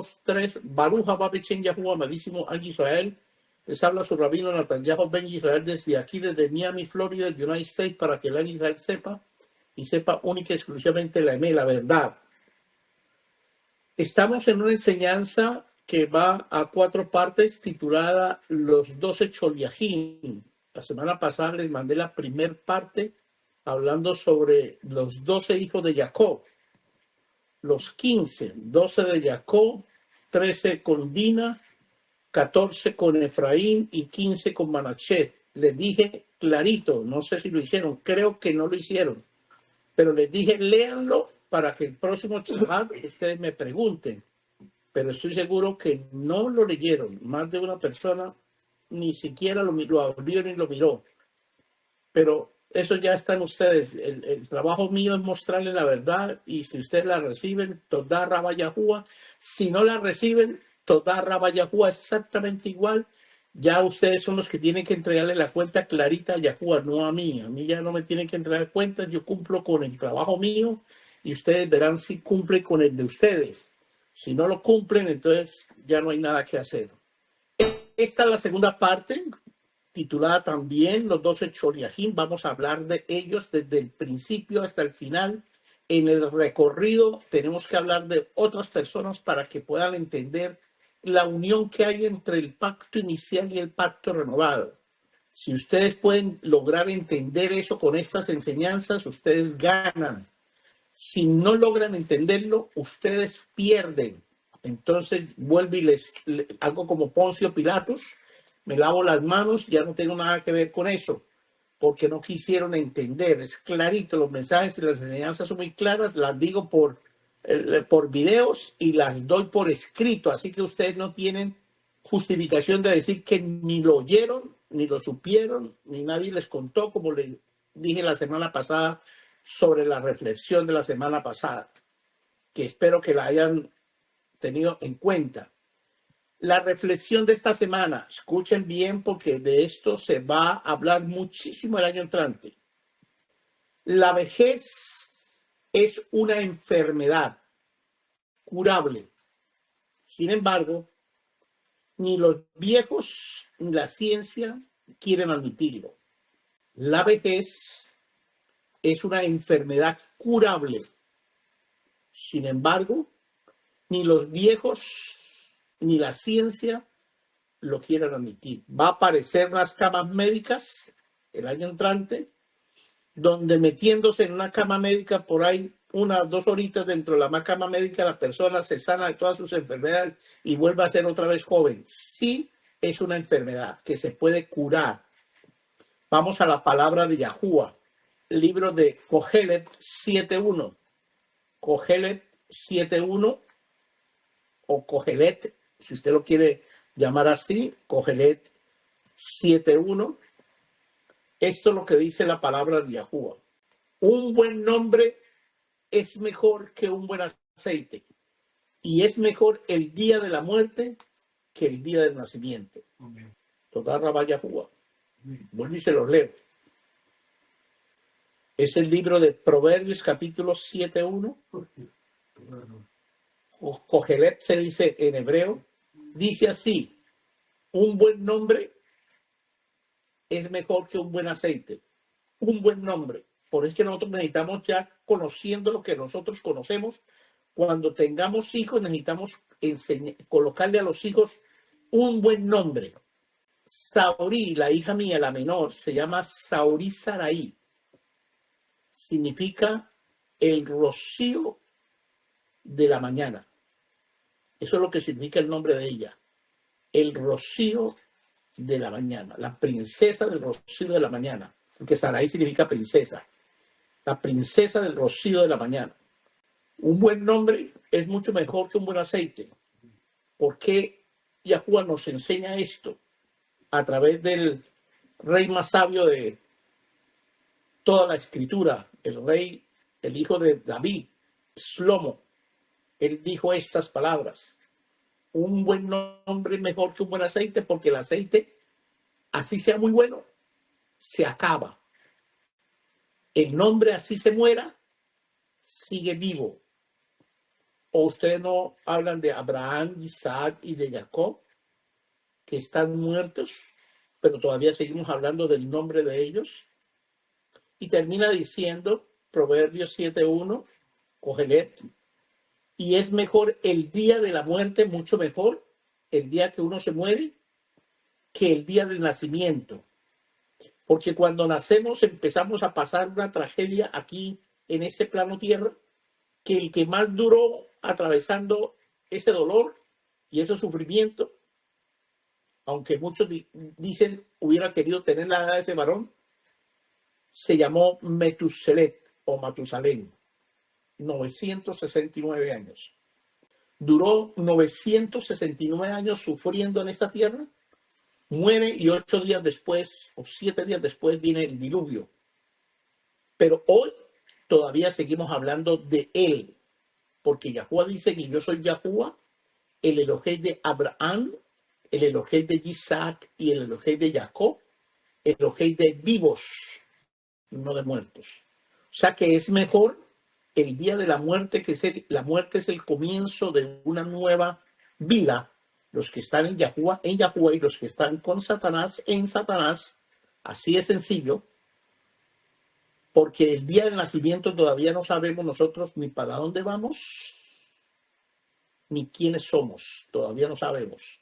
2, 3. Baruch haba b'shem Yahuwah, amadísimo Al Israel. Les habla su rabino Netanyahu Ben Israel desde aquí, desde Miami, Florida, de United States, para que el Israel sepa y sepa única y exclusivamente la EME, la verdad. Estamos en una enseñanza que va a 4 partes titulada Los 12 Choliahim. La semana pasada les mandé la primera parte hablando sobre los 12 hijos de Jacob. Los 15, 12 de Jacob, 13 con Dina, 14 con Efraín y 15 con Manasés. Les dije clarito, no sé si lo hicieron, creo que no lo hicieron, pero les dije léanlo para que el próximo Shabbat ustedes me pregunten. Pero estoy seguro que no lo leyeron. Más de una persona ni siquiera lo abrió ni lo miró. Pero eso ya está en ustedes. El trabajo mío es mostrarles la verdad, y si ustedes la reciben, Todá Rabba Yahuwah. Si no la reciben, Todá Rabba Yahuwah, exactamente igual. Ya ustedes son los que tienen que entregarle la cuenta clarita a Yahuwah, no a mí. A mí ya no me tienen que entregar cuentas. Yo cumplo con el trabajo mío y ustedes verán si cumplen con el de ustedes. Si no lo cumplen, entonces ya no hay nada que hacer. Esta es la segunda parte, titulada también Los 12 Choliahim. Vamos a hablar de ellos desde el principio hasta el final. En el recorrido tenemos que hablar de otras personas para que puedan entender la unión que hay entre el pacto inicial y el pacto renovado. Si ustedes pueden lograr entender eso con estas enseñanzas, ustedes ganan. Si no logran entenderlo, ustedes pierden. Entonces vuelvo y les hago como Poncio Pilatos, me lavo las manos, ya no tengo nada que ver con eso, porque no quisieron entender. Es clarito, los mensajes y las enseñanzas son muy claras, las digo por videos y las doy por escrito, así que ustedes no tienen justificación de decir que ni lo oyeron, ni lo supieron, ni nadie les contó, como les dije la semana pasada sobre la reflexión de la semana pasada, que espero que la hayan tenido en cuenta. La reflexión de esta semana, escuchen bien porque de esto se va a hablar muchísimo el año entrante. La vejez es una enfermedad curable. Sin embargo, ni los viejos ni la ciencia quieren admitirlo. La vejez es una enfermedad curable. Sin embargo, ni los viejos ni la ciencia lo quieren admitir. Va a aparecer las camas médicas el año entrante, donde metiéndose en una cama médica por ahí 1 o 2 horitas dentro de la cama médica, la persona se sana de todas sus enfermedades y vuelve a ser otra vez joven. Sí, es una enfermedad que se puede curar. Vamos a la palabra de Yahuwah, libro de Kohelet 7.1. Kohelet 7.1 o Kohelet, si usted lo quiere llamar así, Kohelet 7.1. Esto es lo que dice la palabra de Yahuwah. Un buen nombre es mejor que un buen aceite, y es mejor el día de la muerte que el día del nacimiento. Todá Rabba Yahuwah. Vuelvo y se los leo. Es el libro de Proverbios, capítulo 7.1. Kohelet se dice en hebreo. Dice así: un buen nombre es mejor que un buen aceite. Un buen nombre. Por eso que nosotros necesitamos, ya conociendo lo que nosotros conocemos, cuando tengamos hijos necesitamos colocarle a los hijos un buen nombre. Saurí, la hija mía, la menor, se llama Saurí Saraí. Significa el rocío de la mañana. Eso es lo que significa el nombre de ella. El rocío de la mañana. La princesa del rocío de la mañana. Porque Saraí significa princesa. La princesa del rocío de la mañana. Un buen nombre es mucho mejor que un buen aceite. ¿Por qué Yahuwah nos enseña esto? A través del rey más sabio de toda la escritura, el rey, el hijo de David, Shlomo. Él dijo estas palabras: un buen nombre es mejor que un buen aceite, porque el aceite, así sea muy bueno, se acaba. El nombre, así se muera, sigue vivo. ¿O ustedes no hablan de Abraham, Isaac y de Jacob, que están muertos, pero todavía seguimos hablando del nombre de ellos? Y termina diciendo, Proverbios 7:1, Cogelet, y es mejor el día de la muerte, mucho mejor, el día que uno se muere, que el día del nacimiento. Porque cuando nacemos empezamos a pasar una tragedia aquí en este plano tierra, que el que más duró atravesando ese dolor y ese sufrimiento, aunque muchos dicen hubiera querido tener la edad de ese varón, se llamó Metuselet o Matusalén, 969 años. Duró 969 años sufriendo en esta tierra, muere y 8 días después o 7 días después viene el diluvio. Pero hoy todavía seguimos hablando de él, porque Yahuwah dice que yo soy Yahuwah, el Elohei de Abraham, el Elohei de Isaac y el Elohei de Jacob, el Elohei de vivos, no de muertos. O sea que es mejor el día de la muerte, la muerte es el comienzo de una nueva vida. Los que están en Yahuwah, y los que están con Satanás, en Satanás. Así es sencillo. Porque el día del nacimiento todavía no sabemos nosotros ni para dónde vamos, ni quiénes somos. Todavía no sabemos.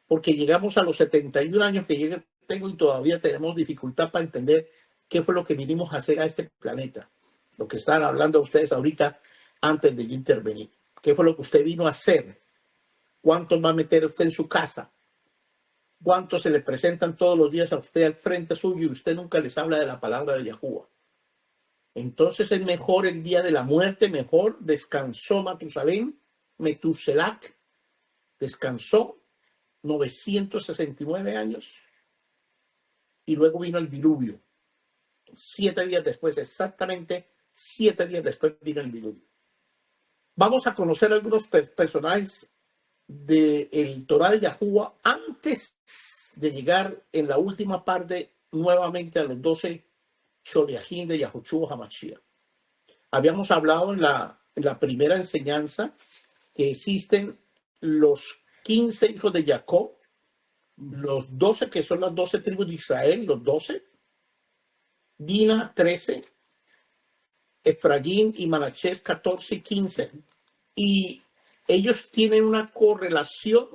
Porque llegamos a los 71 años que tengo y todavía tenemos dificultad para entender qué fue lo que vinimos a hacer a este planeta. Lo que estaban hablando ustedes ahorita antes de yo intervenir. ¿Qué fue lo que usted vino a hacer? ¿Cuántos va a meter usted en su casa? ¿Cuántos se le presentan todos los días a usted al frente suyo y usted nunca les habla de la palabra de Yahuwah? Entonces es mejor el día de la muerte, mejor descansó Matusalén, Metuselac, descansó 969 años y luego vino el diluvio. 7 días después, exactamente 7 días después vino el diluvio. Vamos a conocer algunos personajes del Torah de Yahuwah antes de llegar en la última parte nuevamente a los 12 Sholiachim de Yahushua HaMashiach. Habíamos hablado en la primera enseñanza que existen los 15 hijos de Jacob, los 12 que son las 12 tribus de Israel, los 12, Dina 13, Efraín y Manasés 14 y 15. Y ellos tienen una correlación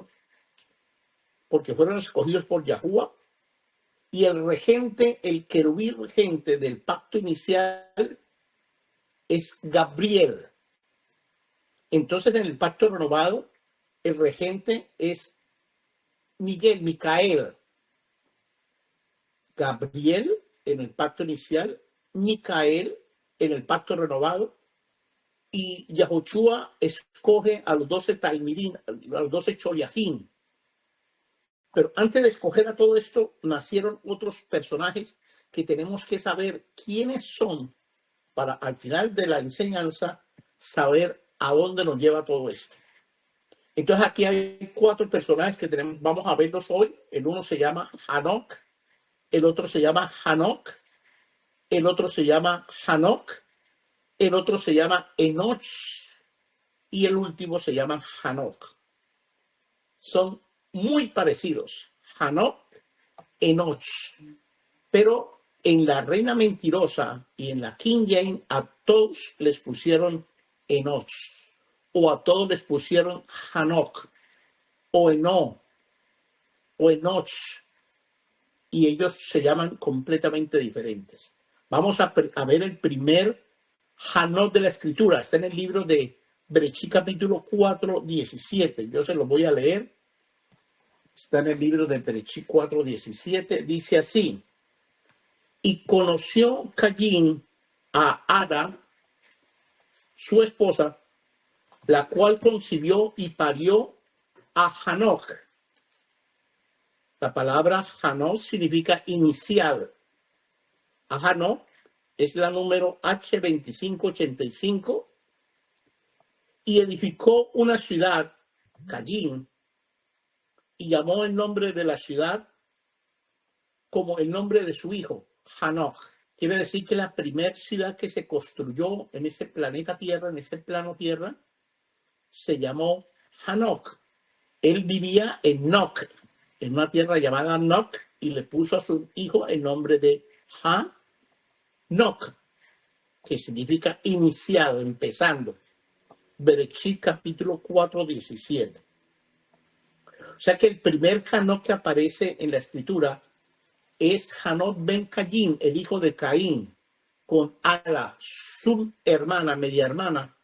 porque fueron escogidos por Yahuwah. Y el regente, el querubí regente del pacto inicial es Gabriel. Entonces en el pacto renovado, el regente es Micael. Gabriel en el pacto inicial, Micael en el pacto renovado, y Yahushua escoge a los 12 Talmidim, a los 12 Sholiachim. Pero antes de escoger a todo esto, nacieron otros personajes que tenemos que saber quiénes son para al final de la enseñanza saber a dónde nos lleva todo esto. Entonces aquí hay 4 personajes que vamos a verlos hoy. El uno se llama Hanok, el otro se llama Hanok, el otro se llama Hanok, el otro se llama Enoch y el último se llama Hanok. Son muy parecidos, Hanok, Enoch, pero en la Reina Mentirosa y en la King James a todos les pusieron Enoch, o a todos les pusieron Hanok, o Enoch, o Enoch, y ellos se llaman completamente diferentes. Vamos a ver el primer Hanok de la Escritura. Está en el libro de Bereshit capítulo 4, 17. Yo se lo voy a leer. Está en el libro de Bereshit 4, 17. Dice así: y conoció Caín a Ada, su esposa, la cual concibió y parió a Hanok. La palabra Hanok significa inicial. A Hanok es la número H2585 y edificó una ciudad, Caín, y llamó el nombre de la ciudad como el nombre de su hijo, Hanok. Quiere decir que la primera ciudad que se construyó en este planeta Tierra, en este plano Tierra, se llamó Hanoc. Él vivía en Noc, en una tierra llamada Noc, y le puso a su hijo el nombre de Hanoc, que significa iniciado, empezando. Bereshit capítulo 4, 17. O sea que el primer Hanoc que aparece en la escritura es Hanoc ben Caín, el hijo de Caín, con Ada, su hermana, media hermana.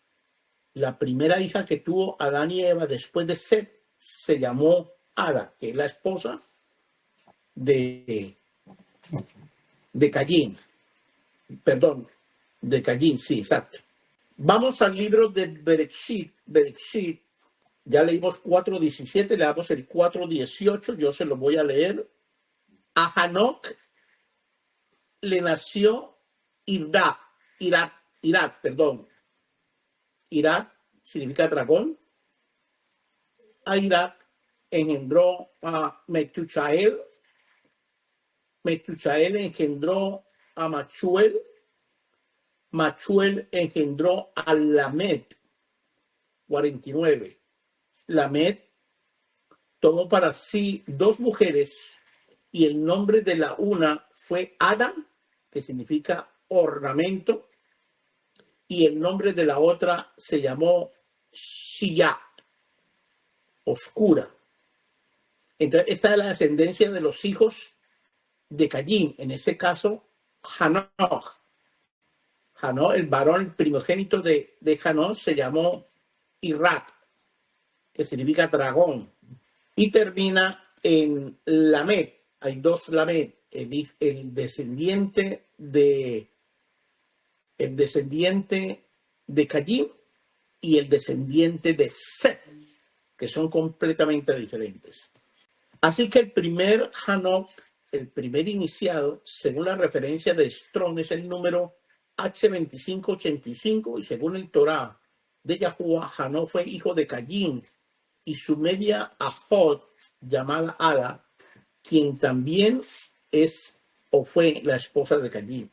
La primera hija que tuvo Adán y Eva después de Set se llamó Ada, que es la esposa de Caín. Perdón, de Caín, sí, exacto. Vamos al libro de Bereshit. Bereshit, ya leímos 4.17, leamos el 4.18, yo se lo voy a leer. A Hanoc le nació Irak, Irak significa dragón. A Irak engendró a Metusael. Metusael engendró a Machuel. Machuel engendró a Lamed. 49. Lamed tomó para sí dos mujeres y el nombre de la una fue Adam, que significa ornamento, y el nombre de la otra se llamó Shia, oscura. Entonces, esta es la descendencia de los hijos de Caín, en ese caso, Hanoc. Hanoc, el varón primogénito de Hanoc, se llamó Irak, que significa dragón, y termina en Lamed. Hay dos Lamed, el descendiente de Caín y el descendiente de Set, que son completamente diferentes. Así que el primer Hanoc, el primer iniciado, según la referencia de Strong, es el número H2585, y según el Torá de Yahuwah, Hanoc fue hijo de Caín y su media Ajot, llamada Ada, quien también es o fue la esposa de Caín.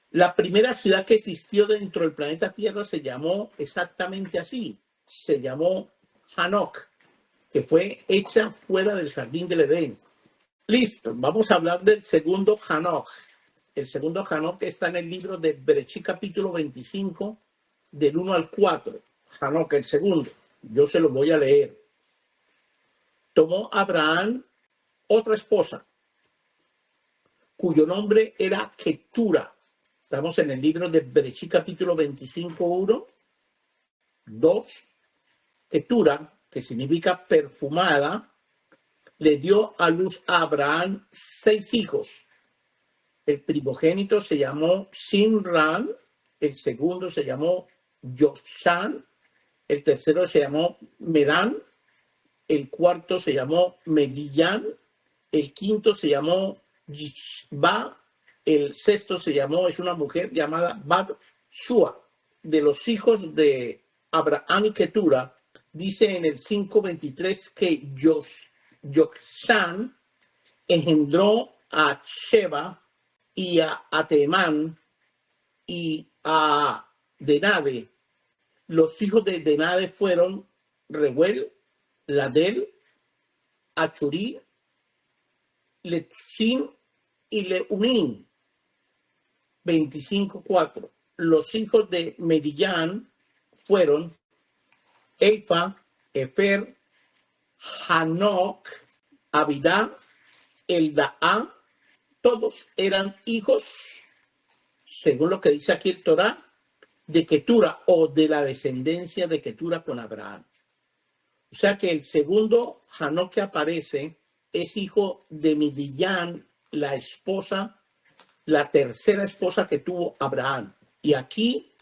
La primera ciudad que existió dentro del planeta Tierra se llamó exactamente así, se llamó Hanoc, que fue hecha fuera del jardín del Edén. Listo, vamos a hablar del segundo Hanoc. El segundo Hanoc está en el libro de Bereshit capítulo 25, del 1 al 4. Hanoc, el segundo. Yo se lo voy a leer. Tomó Abraham otra esposa, cuyo nombre era Ketura. Estamos en el libro de Bereshit capítulo 25, 1, 2. Ketura, que significa perfumada, le dio a luz a Abraham 6 hijos. El primogénito se llamó Simran, el segundo se llamó Joshan, el tercero se llamó Medán, el cuarto se llamó Medillán, el quinto se llamó Yishba, el sexto se llamó, es una mujer llamada Bat-Shua. De los hijos de Abraham y Ketura, dice en el 5.23 que Jokshan engendró a Sheba y a Temán y a Denade. Los hijos de Denade fueron Reuel, Ladel, Achurí, Letusim y Leumim. 25.4. Los hijos de Medillán fueron Efa, Efer, Hanoc, Abidá, Eldaá. Todos eran hijos, según lo que dice aquí el Torá, de Ketura o de la descendencia de Ketura con Abraham. O sea que el segundo Hanoc que aparece es hijo de Midiyán, la esposa, la tercera esposa que tuvo Abraham. Y aquí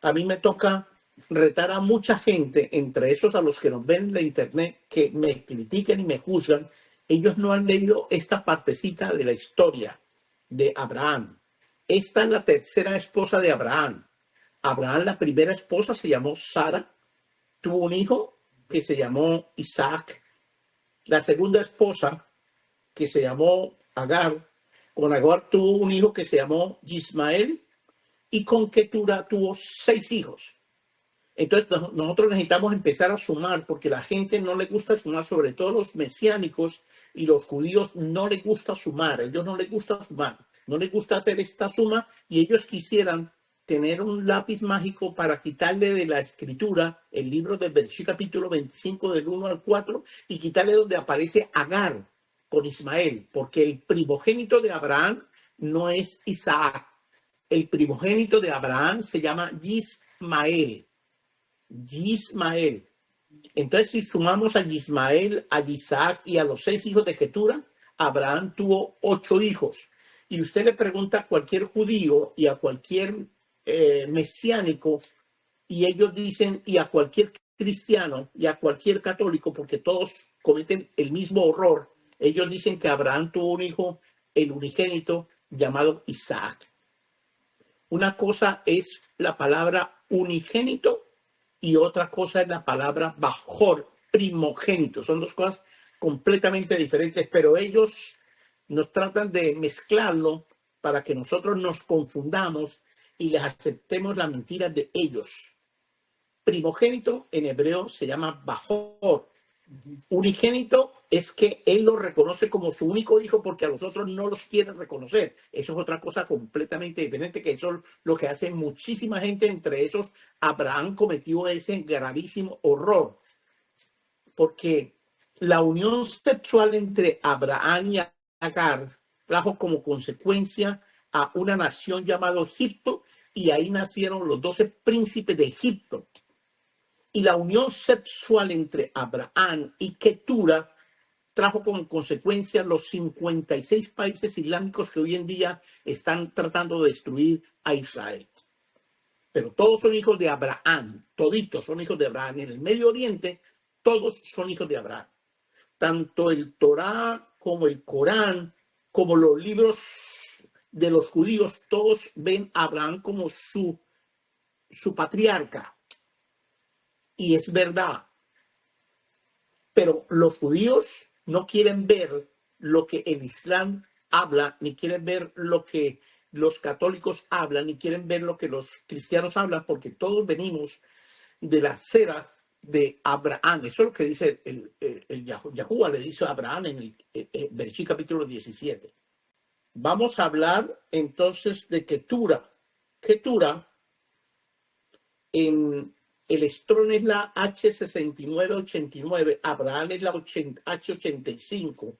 a mí me toca retar a mucha gente, entre esos a los que nos ven en la internet, que me critiquen y me juzgan. Ellos no han leído esta partecita de la historia de Abraham. Esta es la tercera esposa de Abraham. Abraham, la primera esposa, se llamó Sara. Tuvo un hijo que se llamó Isaac. La segunda esposa, que se llamó Agar, con Agar tuvo un hijo que se llamó Ismael, y con Ketura tuvo 6 hijos. Entonces nosotros necesitamos empezar a sumar, porque la gente no le gusta sumar, sobre todo los mesiánicos y los judíos no les gusta sumar, ellos no les gusta sumar, no les gusta hacer esta suma, y ellos quisieran tener un lápiz mágico para quitarle de la escritura el libro de Bereshit capítulo 25 del 1 al 4 y quitarle donde aparece Agar con Ismael, porque el primogénito de Abraham no es Isaac, el primogénito de Abraham se llama Yismael. Yismael. Entonces, si sumamos a Yismael, a Isaac y a los 6 hijos de Ketura, Abraham tuvo 8 hijos. Y usted le pregunta a cualquier judío y a cualquier mesiánico, y ellos dicen, y a cualquier cristiano y a cualquier católico, porque todos cometen el mismo horror, ellos dicen que Abraham tuvo un hijo, el unigénito, llamado Isaac. Una cosa es la palabra unigénito y otra cosa es la palabra bajor, primogénito. Son dos cosas completamente diferentes, pero ellos nos tratan de mezclarlo para que nosotros nos confundamos y les aceptemos la mentira de ellos. Primogénito en hebreo se llama bajor. Unigénito es que él lo reconoce como su único hijo porque a los otros no los quiere reconocer. Eso es otra cosa completamente diferente, que eso es lo que hace muchísima gente, entre esos Abraham cometió ese gravísimo horror, porque la unión sexual entre Abraham y Agar trajo como consecuencia a una nación llamada Egipto, y ahí nacieron los 12 príncipes de Egipto. Y la unión sexual entre Abraham y Ketura trajo como consecuencia los 56 países islámicos que hoy en día están tratando de destruir a Israel. Pero todos son hijos de Abraham, toditos son hijos de Abraham. En el Medio Oriente, todos son hijos de Abraham. Tanto el Torá como el Corán, como los libros de los judíos, todos ven a Abraham como su patriarca. Y es verdad, pero los judíos no quieren ver lo que el Islam habla, ni quieren ver lo que los católicos hablan, ni quieren ver lo que los cristianos hablan, porque todos venimos de la cera de Abraham. Eso es lo que dice el Yahuwah, le dice a Abraham en el Bereshit capítulo 17. Vamos a hablar entonces de Ketura. Ketura en el Strong es la H6989, Abraham es la H85.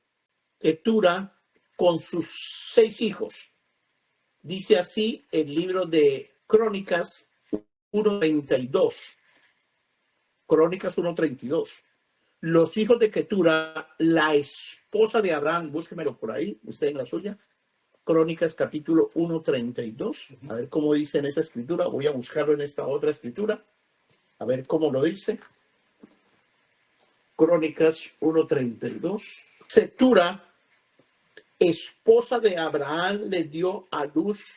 Ketura con sus 6 hijos. Dice así el libro de Crónicas 1:32. Crónicas 1:32. Los hijos de Ketura, la esposa de Abraham, búsquemelo por ahí, usted en la suya. Crónicas capítulo 1:32. A ver cómo dice en esa escritura. Voy a buscarlo en esta otra escritura. A ver cómo lo dice. Crónicas 1:32. Ketura, esposa de Abraham, le dio a luz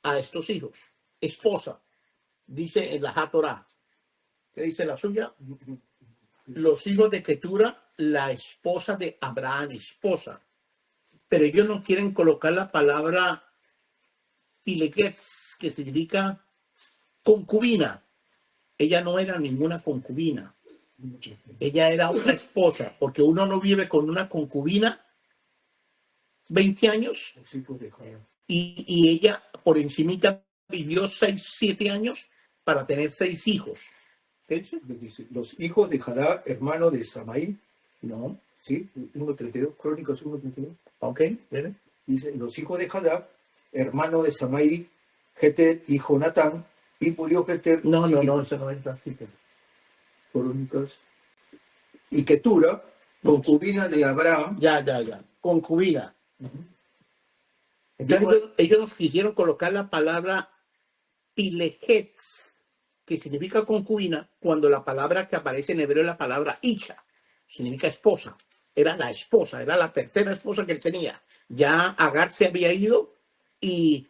a estos hijos. Esposa, dice en la Hatorá. ¿Qué dice la suya? Los hijos de Ketura, la esposa de Abraham, esposa. Pero ellos no quieren colocar la palabra filegetz, que significa concubina. Ella no era ninguna concubina. Ella era una esposa, porque uno no vive con una concubina 20 años y ella por encimita vivió 6-7 años para tener 6 hijos. ¿Qué dice? Los hijos de Jadá, hermano de Samaí. No. Sí, 1:32, Crónicas 1:32. Ok, ¿viene? Dice, los hijos de Jadá, hermano de Samaí, Jeter y Jonatán, y murió Jeter. No, eso no es así. Crónicas. Y Ketura, concubina de Abraham. Ya. Concubina. Entonces ellos nos quisieron colocar la palabra pilegetz, que significa concubina, cuando la palabra que aparece en hebreo es la palabra isha, significa esposa. Era la esposa, era la tercera esposa que él tenía. Ya Agar se había ido y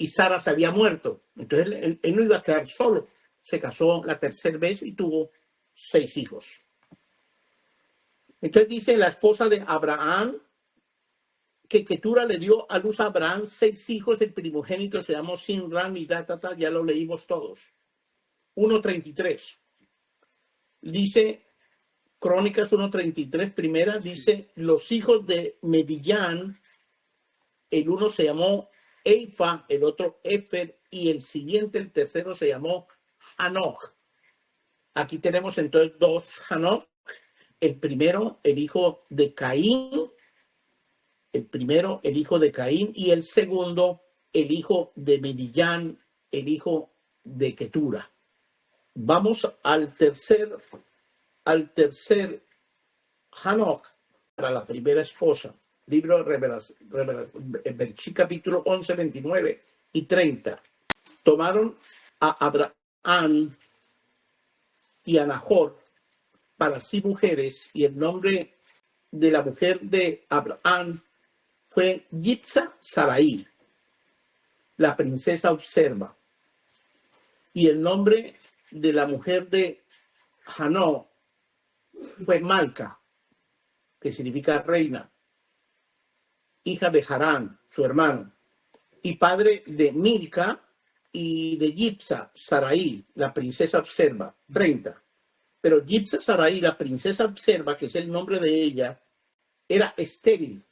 Sara se había muerto. Entonces él no iba a quedar solo. Se casó la tercera vez y tuvo 6 hijos. Entonces dice la esposa de Abraham que Ketura le dio a luz a Abraham 6 hijos. El primogénito se llamó Sinram y Datata, ya lo leímos todos. 1:33. Dice, Crónicas 1:33, primera, dice, los hijos de Medillán, el uno se llamó Eifa, el otro Efer, y el siguiente, el tercero, se llamó Hanoch. Aquí tenemos entonces dos Hanoch. El primero, el hijo de Caín. El primero, el hijo de Caín. Y el segundo, el hijo de Medillán, el hijo de Ketura. Vamos al tercer Hanoch, para la primera esposa. Libro de Bereshit, capítulo 11, 29 y 30. Tomaron a Abraham y a Nahor para sí mujeres, y el nombre de la mujer de Abraham fue Yitza Sarai, la princesa observa. Y el nombre de la mujer de Hanoch fue Malca, que significa reina, hija de Harán, su hermano, y padre de Milca y de Yitza Sarai, la princesa observa. 30. Pero Yitza Sarai, la princesa observa, que es el nombre de ella, era estéril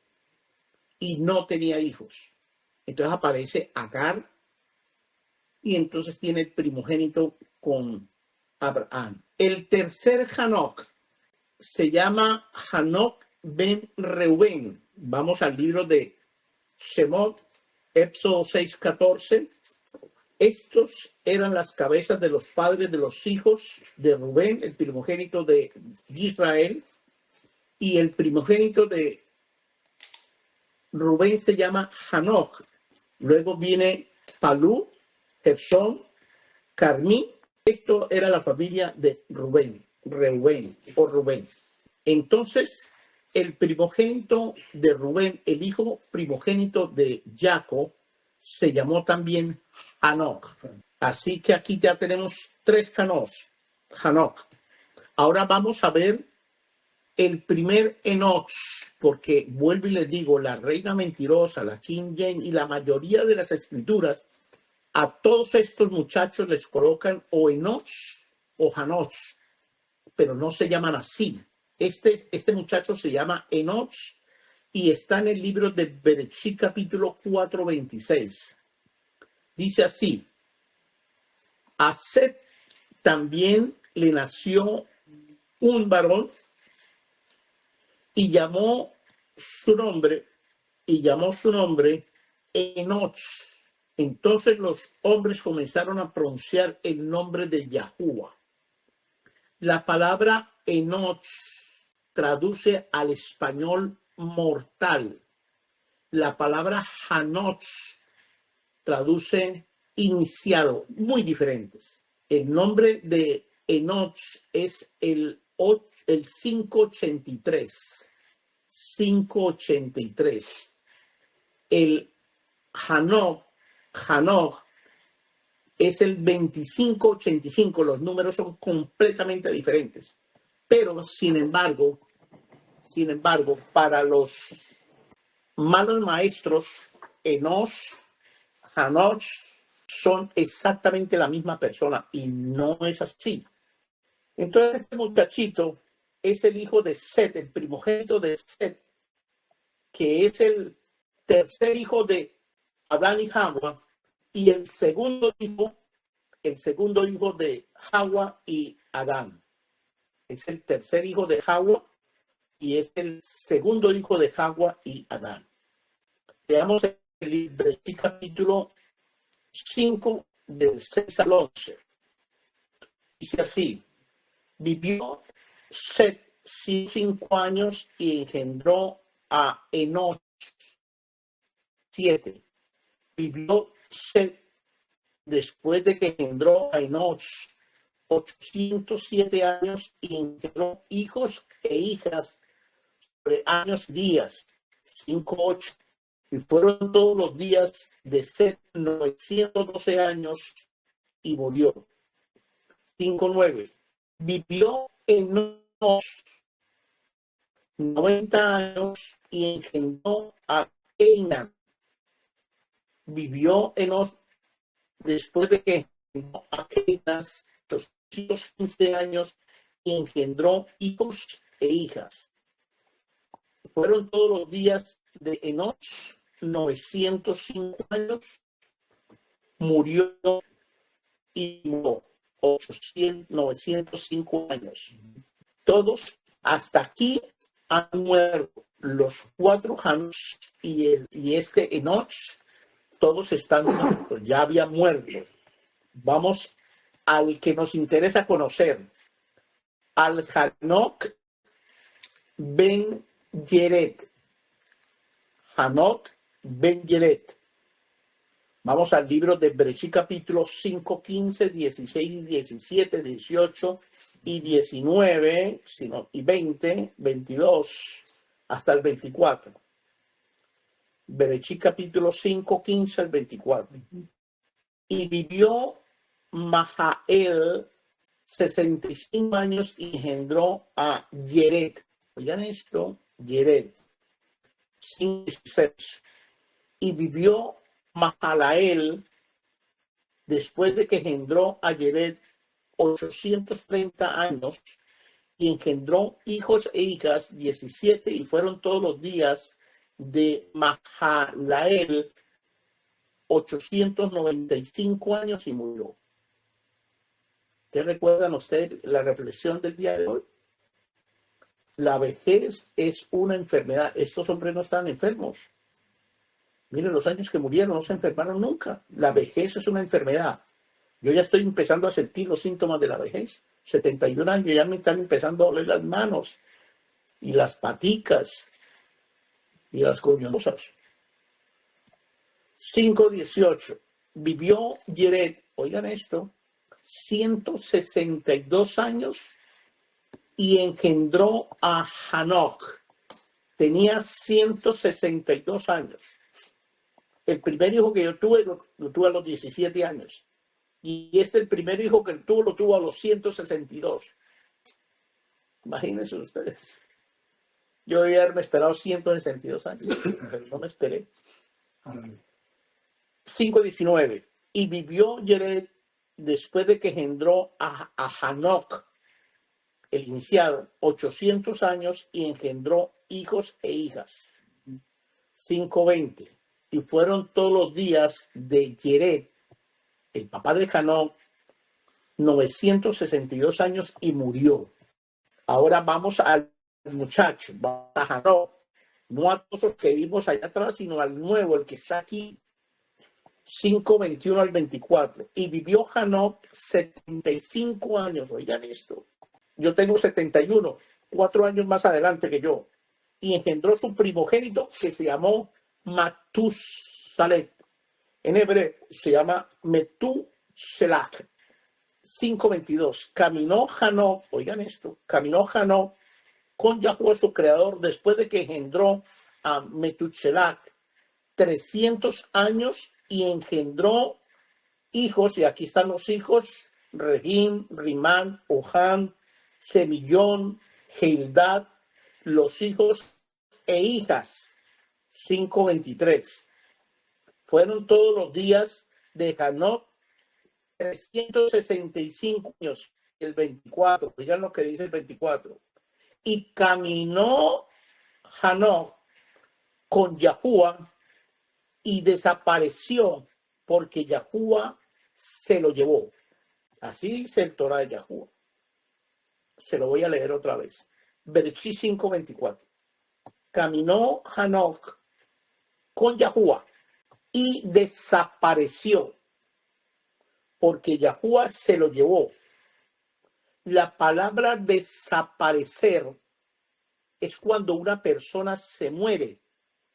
y no tenía hijos. Entonces aparece Agar y entonces tiene el primogénito con Abraham. El tercer Hanoch se llama Hanoch ben Reuben. Vamos al libro de Shemot, Éxodo 6:14. Estos eran las cabezas de los padres de los hijos de Rubén, el primogénito de Israel, y el primogénito de Rubén se llama Hanoch. Luego viene Palú, Herzón, Carmí. Esto era la familia de Rubén. Entonces, el primogénito de Rubén, el hijo primogénito de Jacob, se llamó también Hanoch. Así que aquí ya tenemos tres Hanoch. Ahora vamos a ver el primer Enoch, porque vuelvo y les digo, la reina mentirosa, la King James y la mayoría de las escrituras, a todos estos muchachos les colocan o Enoch o Hanoch, pero no se llaman así. Este muchacho se llama Enoch y está en el libro de Bereshit, capítulo 4:26. Dice así: a Set también le nació un varón y llamó su nombre Enoch. Entonces los hombres comenzaron a pronunciar el nombre de Yahuwah. La palabra Enoch traduce al español mortal. La palabra Hanoch traduce iniciado, muy diferentes. El nombre de Enoch es el 583. 583. El Hanoch es el 2585. Los números son completamente diferentes. Pero, sin embargo, para los malos maestros, Enoch, Hanoch son exactamente la misma persona y no es así. Entonces, este muchachito es el hijo de Set, el primogénito de Set, que es el tercer hijo de Adán y Hawa, y el segundo hijo de Hawa y Adán. Es el tercer hijo de Hawa y es el segundo hijo de Hawa y Adán. Veamos el capítulo 5, del 6 al 11. Dice así: vivió Set 5 años y engendró a Enoch 7. Vivió Set después de que engendró a Enoch 807 años y engendró hijos e hijas sobre años y días. 5:8. Y fueron todos los días de Set 912 años y murió. 5:9. Vivió Enoch 90 años y engendró a Cainan. Vivió Enoch después de que engendró a Cainan 815 años y engendró hijos e hijas. Fueron todos los días de Enoch 905 años, murió y murió 905 años. Todos hasta aquí han muerto. Los 4 Hanoch y este Enoch, todos están muertos, ya habían muerto. Vamos al que nos interesa conocer, al Hanoch ben Yered. Hanoch ben Yered. Vamos al libro de Bereshit, capítulo 5, 15, 16, 17, 18 y 19, y 20, 22, hasta el 24. Bereshit, capítulo 5, 15 al 24. Y vivió Mahael 65 años y engendró a Yered. Oigan esto, Yered. 16. Y vivió Mahalael, después de que engendró a Yered, 830 años y engendró hijos e hijas 17 y fueron todos los días de Mahalael 895 años y murió. ¿Te recuerdan ustedes la reflexión del día de hoy? La vejez es una enfermedad. Estos hombres no están enfermos. Miren los años que murieron, no se enfermaron nunca. La vejez es una enfermedad. Yo ya estoy empezando a sentir los síntomas de la vejez. 71 años, ya me están empezando a doler las manos y las paticas y las coñosas. 5:18. Vivió Yered, oigan esto, 162 años y engendró a Hanoch. Tenía 162 años. El primer hijo que yo tuve, lo tuve a los 17 años. Y el primer hijo que tuvo, lo tuvo a los 162. Imagínense ustedes. Yo debía haberme esperado 162 años, pero no me esperé. 5:19. Y vivió Yered después de que engendró a Hanoch, el iniciado, 800 años y engendró hijos e hijas. 5:20. Y fueron todos los días de Yered, el papá de Hanoch, 962 años y murió. Ahora vamos al muchacho, vamos a Hanoch, no a todos los que vimos allá atrás, sino al nuevo, el que está aquí. 5:21 al 24. Y vivió Hanoch 75 años. Oigan esto. Yo tengo 71, 4 años más adelante que yo. Y engendró su primogénito que se llamó Matusalet. En hebreo se llama Metushelach. 5:22. Caminó Hanoch, oigan esto, caminó Hanoch con Yahuwah su creador después de que engendró a Metushelach 300 años y engendró hijos, y aquí están los hijos, Regim, Rimán, Ohán, Semillón, Gildad, los hijos e hijas. 5:23. Fueron todos los días de Hanoch 365 años, el 24, digan lo que dice el 24. Y caminó Hanoch con Yahuwah y desapareció porque Yahuwah se lo llevó. Así dice el Torah de Yahuwah. Se lo voy a leer otra vez. Bereshit 5:24. Caminó Hanoch con Yahuwah y desapareció porque Yahuwah se lo llevó. La palabra desaparecer es cuando una persona se muere,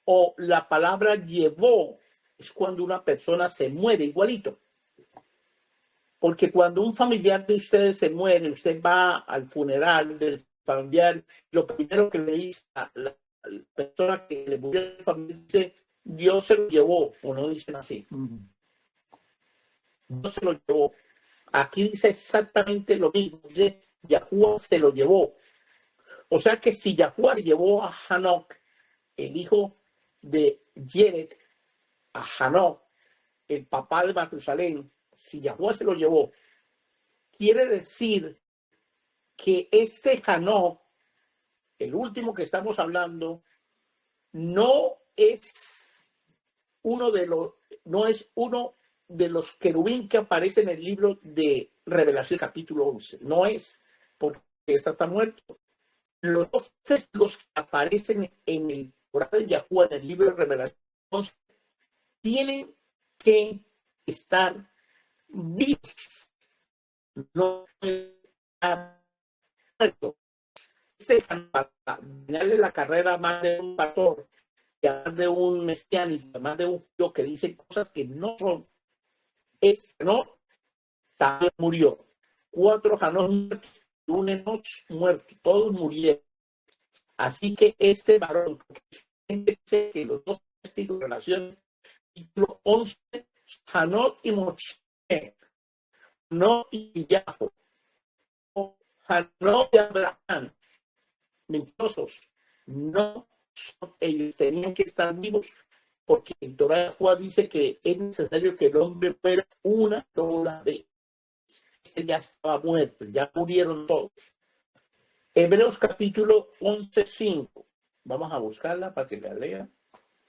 o la palabra llevó es cuando una persona se muere, igualito. Porque cuando un familiar de ustedes se muere, usted va al funeral del familiar, lo primero que le dice a la persona que le murió el familiar dice, Dios se lo llevó, o no dicen así. Dios se lo llevó. Aquí dice exactamente lo mismo, dice, Yahuwah se lo llevó. O sea que si Yahuwah llevó a Hanoch, el hijo de Yered, a Hanoch, el papá de Matusalén, si Yahuwah se lo llevó, quiere decir que este Hanoc, el último que estamos hablando, no es uno de los querubín que aparece en el libro de Revelación capítulo 11. No es, porque está muerto. Los dos testigos que aparecen en el Torah de Yahuwah, en el libro de Revelación 11, tienen que estar vivos. No se para darle la carrera a más de un pastor, y a más de un mesiánico, a más de un judío que dice cosas que no son. No, también murió. 4 Hanoc muertos, un Enoch muerto, todos murieron. Así que este varón, dice que los dos testigos de relación, título 11, Hanoc y Moshe, Hanoc y Yajo, Hanoc y Abraham, mentirosos, no son ellos, tenían que estar vivos, porque el Torah dice que es necesario que el hombre muera una sola vez. Este ya estaba muerto, ya murieron todos. Hebreos capítulo 11:5. Vamos a buscarla para que la lean.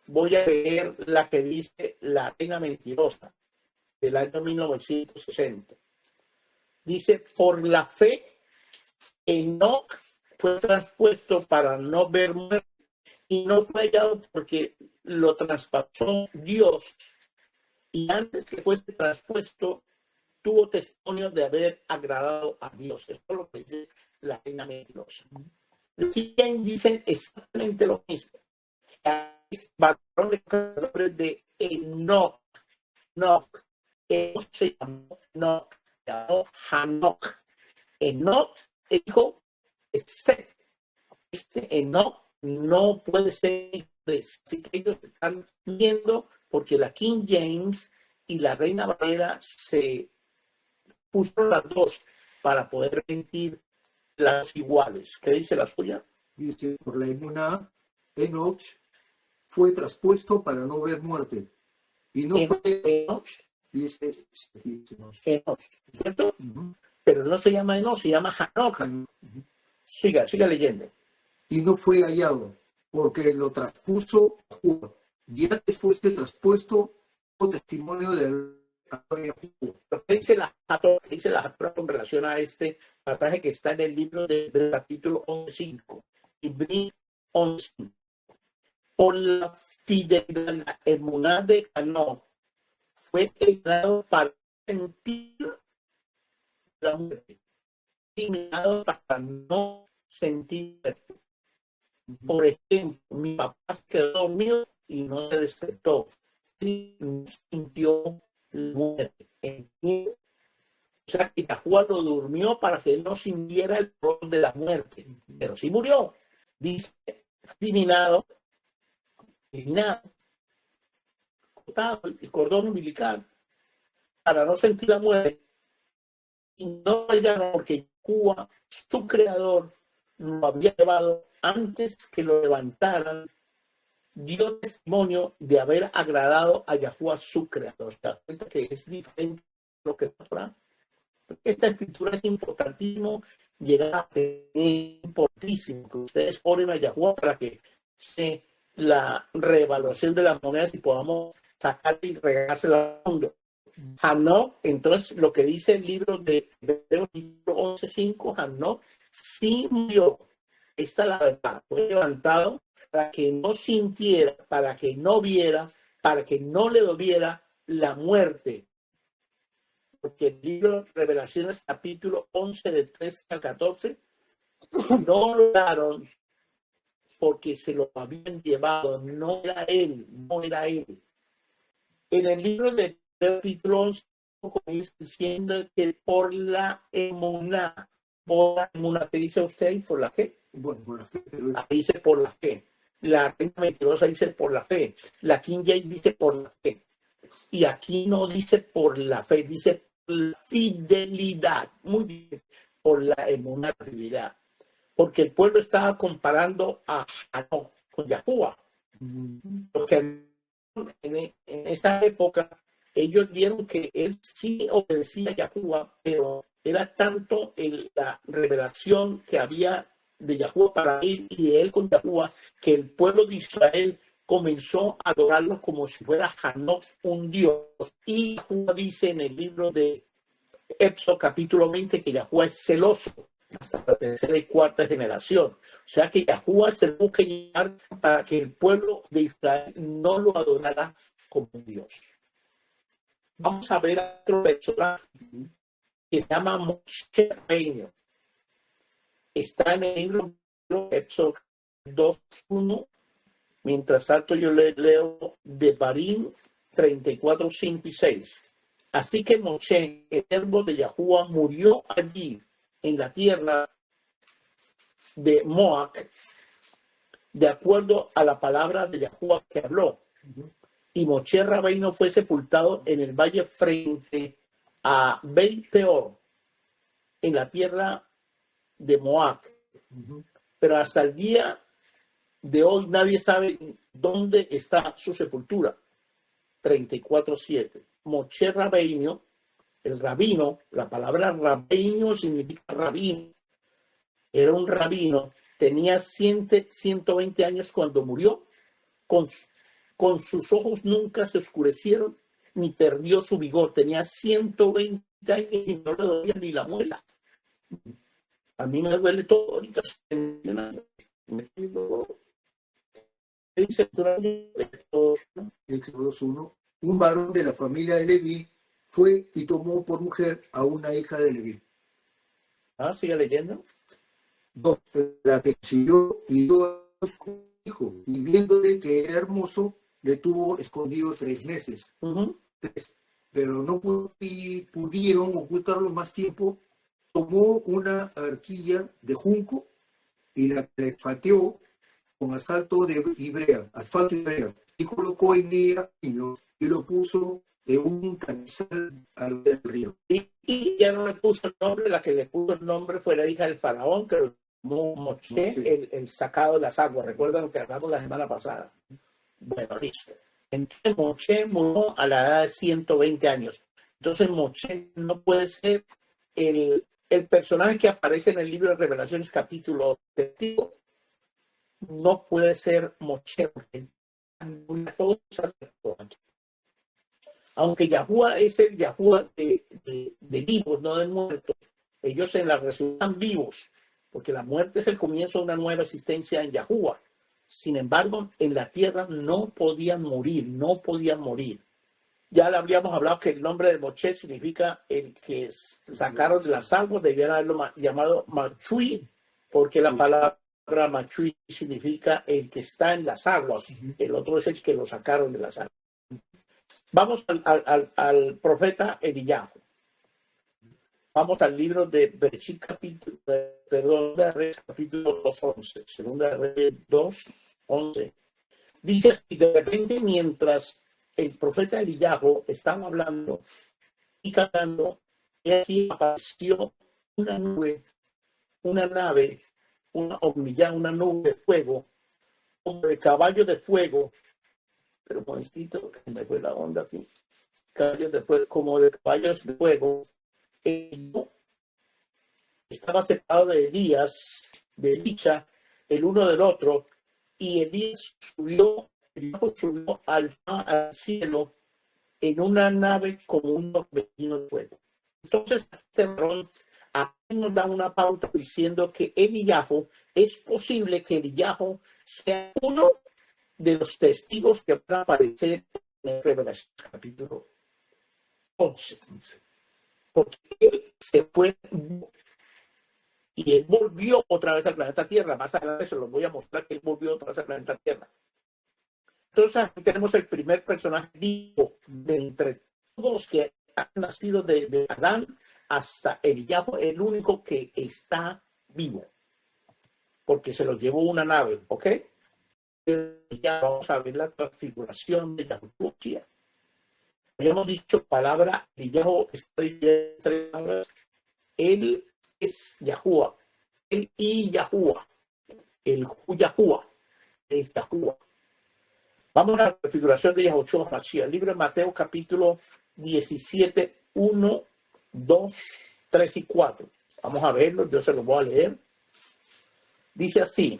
Voy a leer la que dice La Reina Mentirosa del año 1960. Dice, por la fe, Enoc fue transpuesto para no ver muerte y no fue hallado porque lo traspasó Dios. Y antes que fuese transpuesto, tuvo testimonio de haber agradado a Dios. Esto es lo que dice La Reina Mentirosa. Y dicen exactamente lo mismo. Es varón de Enoc. Enoc. Se llamó Enoc. Se llamó Hanoc. Enoc es hijo de Set. Este Enoc no puede ser. Así que ellos están viendo porque la King James y la Reina Valera se pusieron las dos para poder mentir las iguales. ¿Qué dice la suya? Dice, por la emuná, Enoch fue traspuesto para no ver muerte. Y no fue, Enoch, dice, Enoch, ¿cierto? Pero no se llama Enoch, se llama Hanoc. Siga leyendo. Y no fue hallado, porque lo traspuso Yahuwah. Y antes fuese traspuesto con testimonio de lo que dice la Torah con relación a este pasaje que está en el libro del capítulo 11:5. Ibrí 11. Por la fidelidad, la emuná de Hanoc fue creado para sentir la muerte, eliminado para no sentir muerte. Por ejemplo, mi papá se quedó dormido y no se despertó. Y no sintió la muerte. O sea, que Yahuwah lo durmió para que no sintiera el dolor de la muerte. Pero sí murió. Dice, eliminado, cortado el cordón umbilical para no sentir la muerte. Y no ya porque Yahuwah, su creador, lo había llevado antes que lo levantaran, dio testimonio de haber agradado a Yahuwah, su creador. ¿Se da cuenta que es diferente lo que está? Esta escritura es importantísimo, llegar a tener importantísimo que ustedes oren a Yahuwah para que se la reevaluación de las monedas y podamos sacar y regalársela al mundo. Hanoc, entonces lo que dice el libro de Hebreos 11:5, Hanoc sí murió. Esta es la verdad. Fue levantado para que no sintiera, para que no viera, para que no le doliera la muerte. Porque el libro de Revelaciones, capítulo 11, de 13 al 14, no lo daron porque se lo habían llevado. No era él. En el libro de capítulo 11, comienza diciendo que por la emuná, ¿qué dice usted ahí? ¿Por la fe? Bueno, por la fe. Dice por la fe. La Reina Mentirosa dice por la fe. La King James dice por la fe. Y aquí no dice por la fe, dice por la fidelidad. Muy bien, por la emunabilidad. Porque el pueblo estaba comparando a Hanoc con Yahuwah. Porque en esta época ellos vieron que él sí obedecía a Yahuwah, pero Era tanto la revelación que había de Yahuwah para él y de él con Yahuwah, que el pueblo de Israel comenzó a adorarlo como si fuera Hanok, un dios. Y Yahuwah dice en el libro de Éxodo capítulo 20 que Yahuwah es celoso hasta la tercera y cuarta generación. O sea que Yahuwah se busca llevar para que el pueblo de Israel no lo adorara como Dios. Vamos a ver a otro personaje que se llama Moshe Rabbeinu. Está en el libro de Éxodo 2:1. Mientras tanto, yo le leo de Barín 34, 5 y 6. Así que Moshe, el siervo de Yahuwah, murió allí en la tierra de Moab, de acuerdo a la palabra de Yahuwah que habló. Y Moshe Rabbeinu fue sepultado en el valle frente a Beit Peor, en la tierra de Moab. Pero hasta el día de hoy nadie sabe dónde está su sepultura. 34:7. Moshe Rabbeinu, el rabino, la palabra rabino significa rabino, era un rabino, tenía 120 años cuando murió, con sus ojos nunca se oscurecieron ni perdió su vigor, tenía 120 años y no le dolía ni la muela. A mí me duele todo ahorita. Un varón de la familia de Leví fue y tomó por mujer a una hija de Leví. Sigue leyendo. La que siguió y dio a su hijo, y viéndole que era hermoso, le tuvo escondido 3 meses. Pero no pudieron ocultarlo más tiempo. Tomó una arquilla de junco y la fateó con asfalto ibrea, y colocó en ella y lo puso en un canizal al del río. Y ya no le puso el nombre, la que le puso el nombre fue la hija del faraón, que lo llamó Moshe, el sacado de las aguas. ¿Recuerdan lo que hablamos la semana pasada? Bueno, listo. Entonces Moshe murió a la edad de 120 años. Entonces Moshe no puede ser el personaje que aparece en el libro de Revelaciones capítulo 3. No puede ser Moshe. Aunque Yahuwah es el Yahuwah de vivos, no de muertos, ellos en la resurrección están vivos, porque la muerte es el comienzo de una nueva existencia en Yahuwah. Sin embargo, en la tierra no podían morir. Ya le habíamos hablado que el nombre de Moshe significa el que sacaron de las aguas, debían haberlo llamado Machui, porque la palabra Machui significa el que está en las aguas, el otro es el que lo sacaron de las aguas. Vamos al profeta Eliyahu. Vamos al libro de Bereshit capítulo 2:11. Segunda de Reyes 2:11. Dice, y de repente mientras el profeta Eliyahu estaba hablando y cantando, y aquí apareció una nave, una nube de fuego, como de caballo de fuego, pero un momentito, que me fue la onda aquí, como de caballos de fuego. Estaba separado de Elías, de Elisha, el uno del otro, y Elías subió al cielo en una nave como un torbellino de fuego. Entonces, aquí nos da una pauta diciendo que Eliyahu, es posible que Eliyahu sea uno de los testigos que van a aparecer en Revelación capítulo 11. Porque él se fue y él volvió otra vez al planeta Tierra. Más adelante se los voy a mostrar que él volvió otra vez al planeta Tierra. Entonces aquí tenemos el primer personaje vivo de entre todos los que han nacido de Adán hasta Eliyahu, el único que está vivo, porque se lo llevó una nave, ¿ok? Ya vamos a ver la transfiguración de Yahuwah. Habíamos dicho palabra, Eliyahu está entre palabras. Él es Yahuwah, él y Yahuwah, el Yahuwah es Yahuwah. Vamos a la configuración de Yahushua Mashiach, el libro de Mateo capítulo 17, 1, 2 3 y 4. Vamos a verlo, yo se lo voy a leer. Dice así: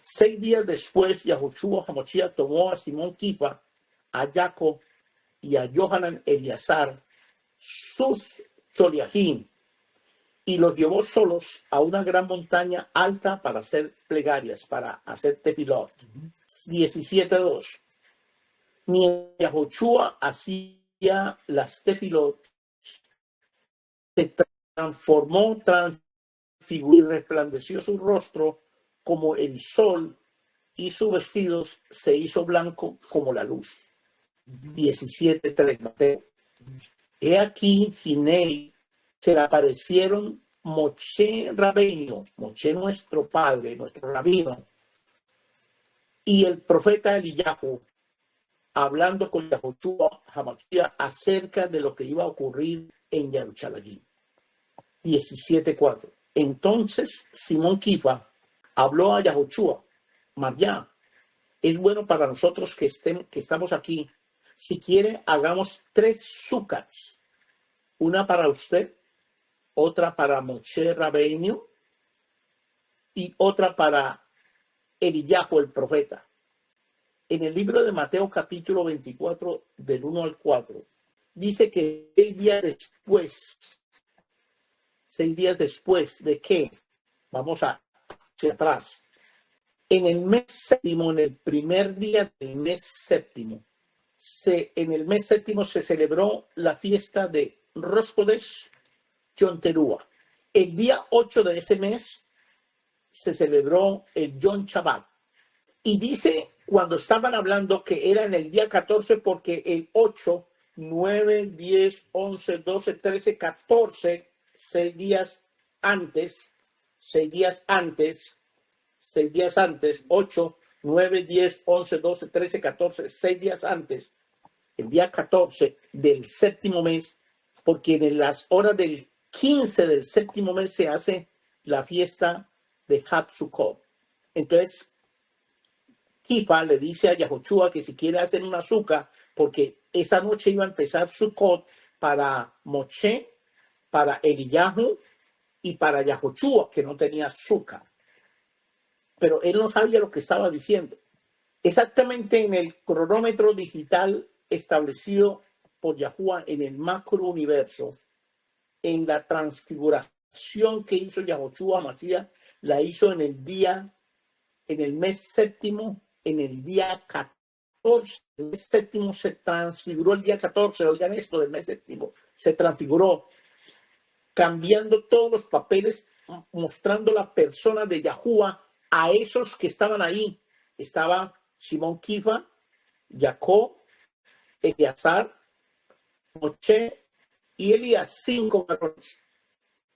6 días después, Yahushua HaMashiach tomó a Simón Kifa, a Jacob y a Johanan Eleazar, sus Choliajín, y los llevó solos a una gran montaña alta para hacer plegarias, para hacer tefilot. 17:2. Mientras Yahushua hacía las tefilot, se transformó, transfiguró y resplandeció su rostro como el sol, y su vestido se hizo blanco como la luz. 17:3. Mateo. He aquí, Finei, se le aparecieron Moshe Rabbeinu, Moshe nuestro padre, nuestro rabino, y el profeta Eliyahu, hablando con Yahushua HaMashiach acerca de lo que iba a ocurrir en Jerusalén. 17:4. Entonces Simón Kifa habló a Yahushua: María, es bueno para nosotros que estamos aquí. Si quiere, hagamos 3 sucats, una para usted, otra para Moshe Rabbeinu y otra para Eliyahu el profeta. En el libro de Mateo capítulo 24 del 1 al 4 dice que 6 días después de que, vamos hacia atrás, en el mes séptimo, en el primer día del mes séptimo, en el mes séptimo se celebró la fiesta de Rosh Chodesh Yom Teruah. El día 8 de ese mes se celebró el Yom Shabbat. Y dice, cuando estaban hablando, que era en el día 14, porque el 8, 9, 10, 11, 12, 13, 14, 6 días antes, 8, 9, 10, 11, 12, 13, 14, 6 días antes, el día 14 del séptimo mes, porque en las horas del 15 del séptimo mes se hace la fiesta de Hatzukot. Entonces, Kifa le dice a Yahushua que si quiere hacer un azúcar, porque esa noche iba a empezar Sukkot para Moshe, para Eliyahu y para Yahushua, que no tenía azúcar. Pero él no sabía lo que estaba diciendo. Exactamente en el cronómetro digital establecido por Yahuwah en el macro universo, en la transfiguración que hizo Yahushua HaMashiach, la hizo en el mes séptimo, en el día 14. El mes séptimo se transfiguró el día 14, oigan esto, del mes séptimo, se transfiguró, cambiando todos los papeles, mostrando la persona de Yahuwah a esos que estaban ahí. Estaba Simón Kifa, Jacob, Eleazar, Moshe y Elías, 5 varones.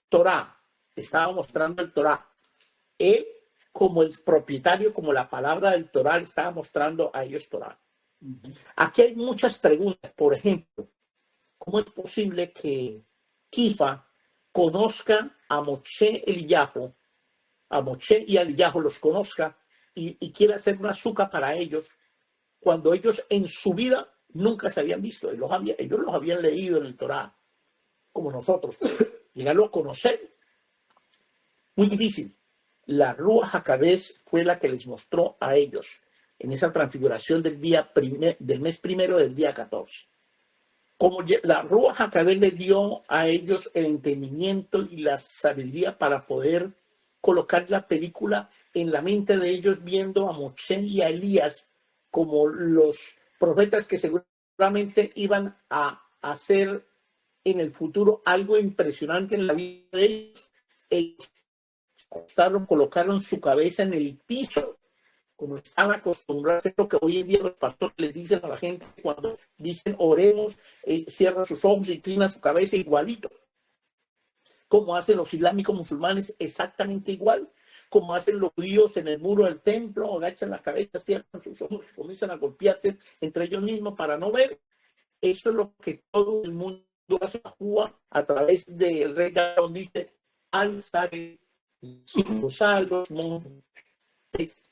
Torah, estaba mostrando el Torah. Él, como el propietario, como la palabra del Torah, le estaba mostrando a ellos Torah. Aquí hay muchas preguntas. Por ejemplo, ¿cómo es posible que Kifa conozca a Moshe Eliyahu, a Moshe y a Eliyahu los conozca y quiera hacer una azúcar para ellos, cuando ellos en su vida nunca se habían visto? Ellos los habían leído en el Torah, como nosotros. Llegarlo a conocer, muy difícil. La Ruach HaKodesh fue la que les mostró a ellos en esa transfiguración del mes primero del día 14. Como la Ruach HaKodesh le dio a ellos el entendimiento y la sabiduría para poder colocar la película en la mente de ellos, viendo a Moshe y a Elías como los profetas que seguramente iban a hacer en el futuro algo impresionante en la vida de ellos. Ellos colocaron su cabeza en el piso, como están acostumbrados a hacer, lo que hoy en día los pastores les dicen a la gente cuando dicen oremos, cierran sus ojos, inclinan su cabeza, igualito. Como hacen los islámicos musulmanes, exactamente igual. Como hacen los judíos en el muro del templo, agachan la cabeza, cierran sus ojos, comienzan a golpearse entre ellos mismos para no ver. Eso es lo que todo el mundo hace a través del rey David. Dice: alzaré a los montes,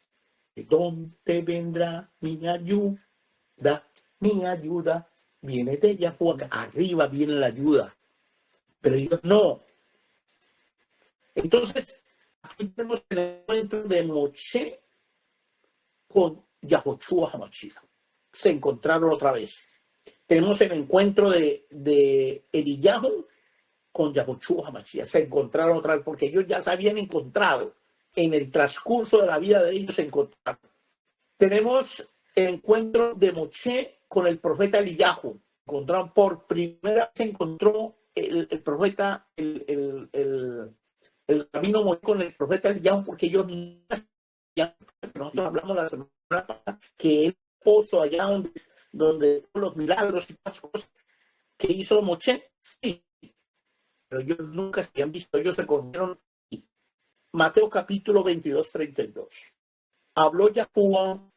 ¿de dónde vendrá mi ayuda? Mi ayuda viene de Yahuwah. Arriba viene la ayuda. Pero ellos no. Entonces, aquí tenemos el encuentro de Moshe con Yahoshua HaMashiach. Se encontraron otra vez. Tenemos el encuentro de Eliyahu con Yahoshua HaMashiach. Se encontraron otra vez porque ellos ya se habían encontrado. En el transcurso de la vida de ellos se encontraron. Tenemos el encuentro de Moshe con el profeta Eliyahu. Encontraron por primera vez, se encontró el profeta, el rabino Moshe con el profeta Eliyahu, porque ellos nosotros hablamos la semana pasada que el pozo allá donde los milagros y las cosas que hizo Moshe, sí, pero ellos nunca se habían visto, ellos se conocieron. Mateo capítulo 22, 32. Habló Yahuwah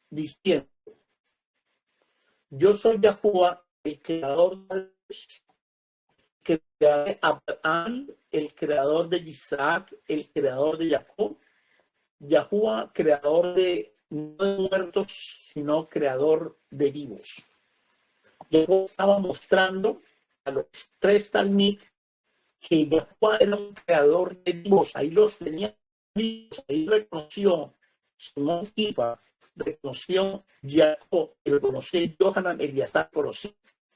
diciendo: yo soy Yahuwah, el creador de Abraham, el creador de Isaac, el creador de Jacob. Yahuwah, creador no de muertos, sino creador de vivos. Yahuwah estaba mostrando a los tres Talmid que Yahuwah era un creador de vivos. Ahí los tenía vivos. Ahí reconoció Simón Kifa, reconoció Jacob, reconoció Yohanan, Eliasar, reconoció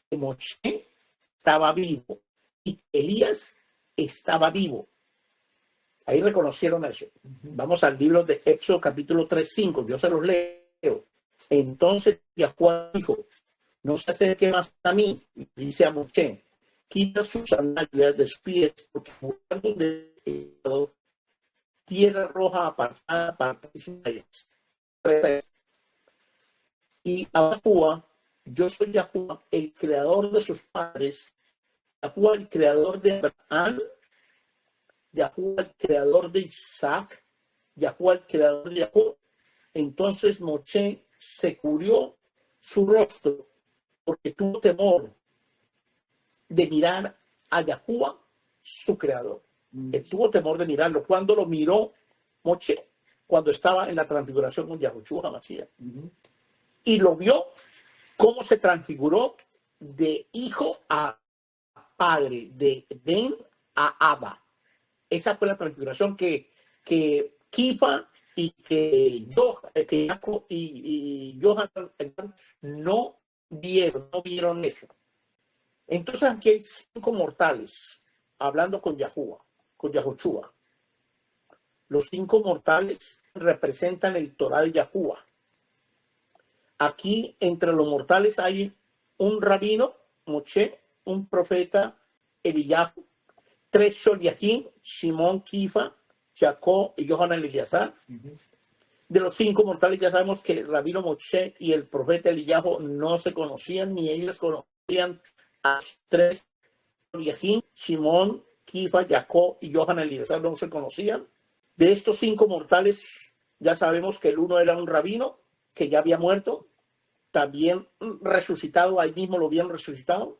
que Moshe estaba vivo y Elías estaba vivo. Ahí reconocieron eso. Vamos al libro de Éxodo capítulo 3:5. Yo se los leo. Entonces Yahuwah dijo: no se acerque más a mí, dice a Moshe, quita sus sandalias de sus pies, porque de tierra roja apartada para y a Yahuwah, yo soy Yahuwah, el creador de sus padres, Yahuwah, el creador de Abraham, Yahuwah, el creador de Isaac, Yahuwah, el creador de Jacob. Entonces Moshe se cubrió su rostro porque tuvo temor de mirar a Yahuwah, su creador. Él tuvo temor de mirarlo. Cuando lo miró Moshe, cuando estaba en la transfiguración con Yahoshua HaMashiach. Y lo vio cómo se transfiguró de hijo a padre, de Ben a Abba. Esa fue la transfiguración que Kifa y que Jacob y Johanan no vieron eso. Entonces aquí hay 5 mortales hablando con Yahuwah, con Yahoshua. Los 5 mortales representan el Torah de Yahuwah. Aquí entre los mortales hay un rabino, Moshe, un profeta, Eliyahu, 3 Sholiachim, Simón, Kifa, Jacob y Yohanan Eliasar. De los 5 mortales ya sabemos que el rabino Moshe y el profeta Eliyahu no se conocían, ni ellos conocían a los 3 Sholiachim, Simón, Kifa, Jacob y Yohanan Eliasar, no se conocían. De estos 5 mortales ya sabemos que el uno era un rabino que ya había muerto, también resucitado, ahí mismo lo habían resucitado.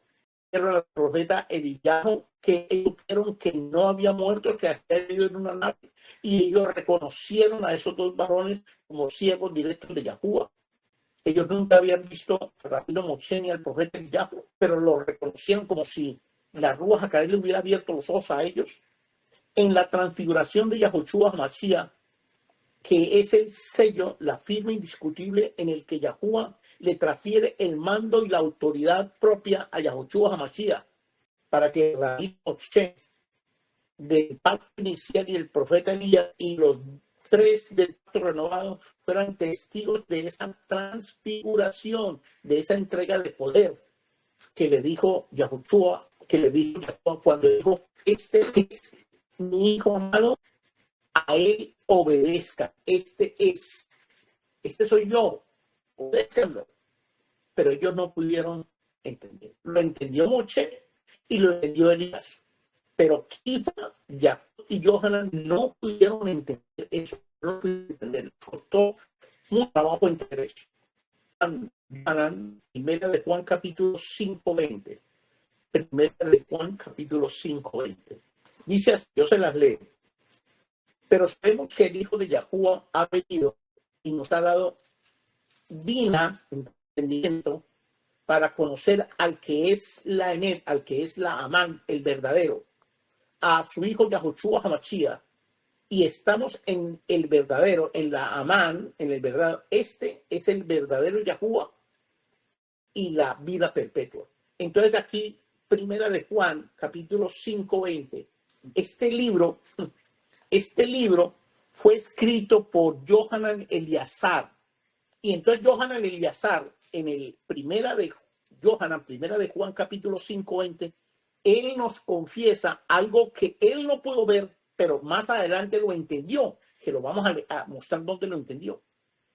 Era el profeta Eliyahu, que ellos vieron que no había muerto, que había ido en una nave, y ellos reconocieron a esos 2 varones como siervos directos de Yahuwah. Ellos nunca habían visto al rabino Moshe ni al profeta Eliyahu, pero lo reconocieron como si la Ruach HaKodesh le hubiera abierto los ojos a ellos. En la transfiguración de Yahoshua HaMashiach, que es el sello, la firma indiscutible en el que Yahuwah le transfiere el mando y la autoridad propia a Yahoshua HaMashiach, para que el rabino Moshe del pacto inicial y el profeta Elías y los 3 del pacto renovado fueran testigos de esa transfiguración, de esa entrega de poder que le dijo Yahoshua, cuando dijo: este es mi hijo amado, a él obedezca, este soy yo, obedézcanlo. Pero ellos no pudieron entender. Lo entendió Moshe y lo entendió Elías. Pero Kifa, Jacob y Yohanan no pudieron entender eso. No pudieron entender. Costó mucho trabajo entender eso. Primera de Juan capítulo 5:20. Primera de Juan capítulo 5:20. Dice así, yo se las leo. Pero sabemos que el Hijo de Yahuwah ha venido y nos ha dado vina, entendimiento, para conocer al que es la Emet, al que es la Amán, el verdadero, a su hijo Yahushua Hamashiach y estamos en el verdadero, en la Amán, en el verdadero. Este es el verdadero Yahuwah y la vida perpetua. Entonces aquí, Primera de Juan, capítulo 5:20. Este libro fue escrito por Yohanan Eliazar. Y entonces Yohanan Eliazar, en el primera de Juan, capítulo 5:20, él nos confiesa algo que él no pudo ver, pero más adelante lo entendió, que lo vamos a mostrar dónde lo entendió.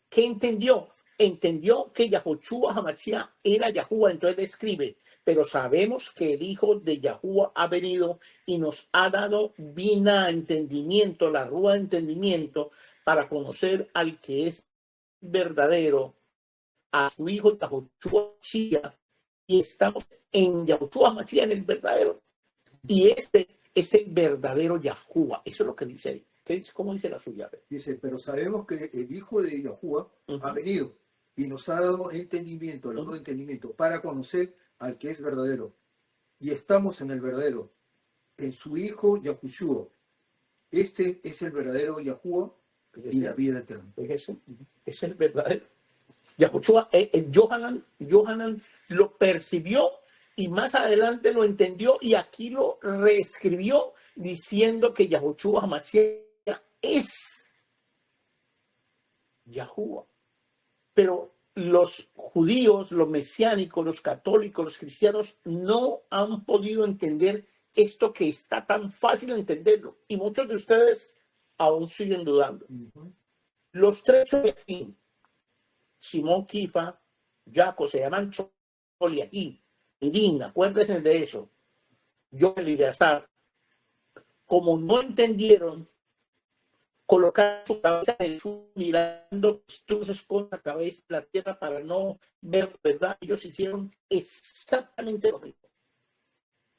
¿Qué entendió? Entendió que Yahushua Hamashiach era Yahuwah, entonces escribe, pero sabemos que el Hijo de Yahuwah ha venido y nos ha dado vina entendimiento, la rúa de entendimiento, para conocer al que es verdadero, a su Hijo Yahushua Hamashiach, y estamos en Yahushua Hamashiach, en el verdadero, y este es el verdadero Yahuwah. Eso es lo que dice ahí. ¿Cómo dice la suya? Dice, pero sabemos que el Hijo de Yahuwah ha venido y nos ha dado entendimiento, el entendimiento, para conocer al que es verdadero. Y estamos en el verdadero, en su Hijo Yahushua. Este es el verdadero Yahuwah y la vida eterna. Es el verdadero. Yahushua, Yohanan lo percibió y más adelante lo entendió y aquí lo reescribió diciendo que Yahushua Hamashiach es Yahuwah. Pero los judíos, los mesiánicos, los católicos, los cristianos no han podido entender esto que está tan fácil de entenderlo. Y muchos de ustedes aún siguen dudando. Los tres Sholiachim, Simón Kifa, Jaco, se llaman Sholiachim. Mirin, acuérdense de eso. Yo el Eleazar, como no entendieron, colocar su cabeza en el suelo mirando entonces con la cabeza en la tierra para no ver verdad. Ellos hicieron exactamente lo mismo.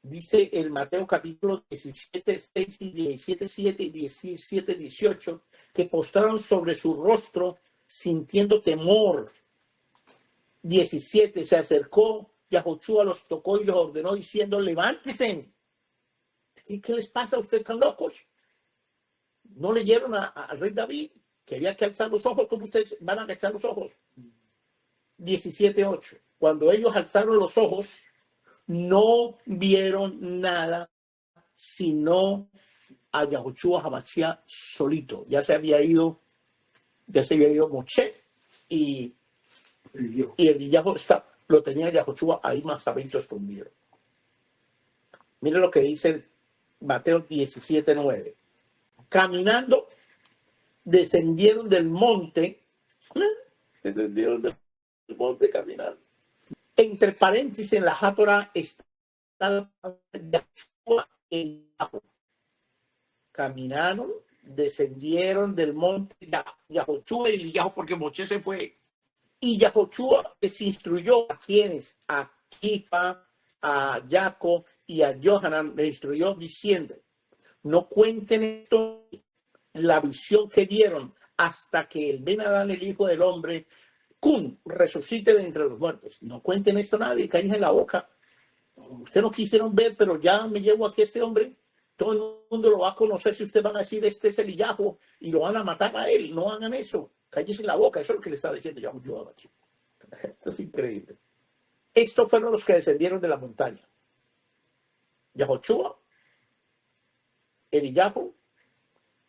Dice el Mateo capítulo 17, 6 y 17, 7 y 17, 18, que postraron sobre su rostro sintiendo temor. 17, se acercó, Yahushua los tocó y los ordenó diciendo, levántense. ¿Y qué les pasa a ustedes tan locos? ¿No leyeron al rey David que había que alzar los ojos? ¿Cómo ustedes van a alzar los ojos? 17:8. Cuando ellos alzaron los ojos, no vieron nada sino a Yahushua Hamashiach solito. Ya se había ido Moshe y el Yahushua lo tenía Yahushua ahí más adentro escondido. Mire lo que dice Mateo 17:9. Caminando, descendieron del monte caminando. Entre paréntesis, en la Hátorah está Yahushua el Yahu. Caminaron, descendieron del monte Yahushua el Yahu, porque Moshe se fue. Y Yahushua les instruyó a quienes, a Kifa, a Jaco y a Yohanan, les instruyó diciendo, no cuenten esto, la visión que dieron, hasta que el Ben Adán, el Hijo del Hombre, resucite de entre los muertos. No cuenten esto a nadie, caen en la boca. Ustedes no quisieron ver, pero ya me llevo aquí a este hombre. Todo el mundo lo va a conocer. Si ustedes van a decir, este es el Yahu, y lo van a matar a él. No hagan eso. Cállense en la boca. Eso es lo que le está diciendo Yahushua. Esto es increíble. Estos fueron los que descendieron de la montaña. Yahushua, Eliyahu,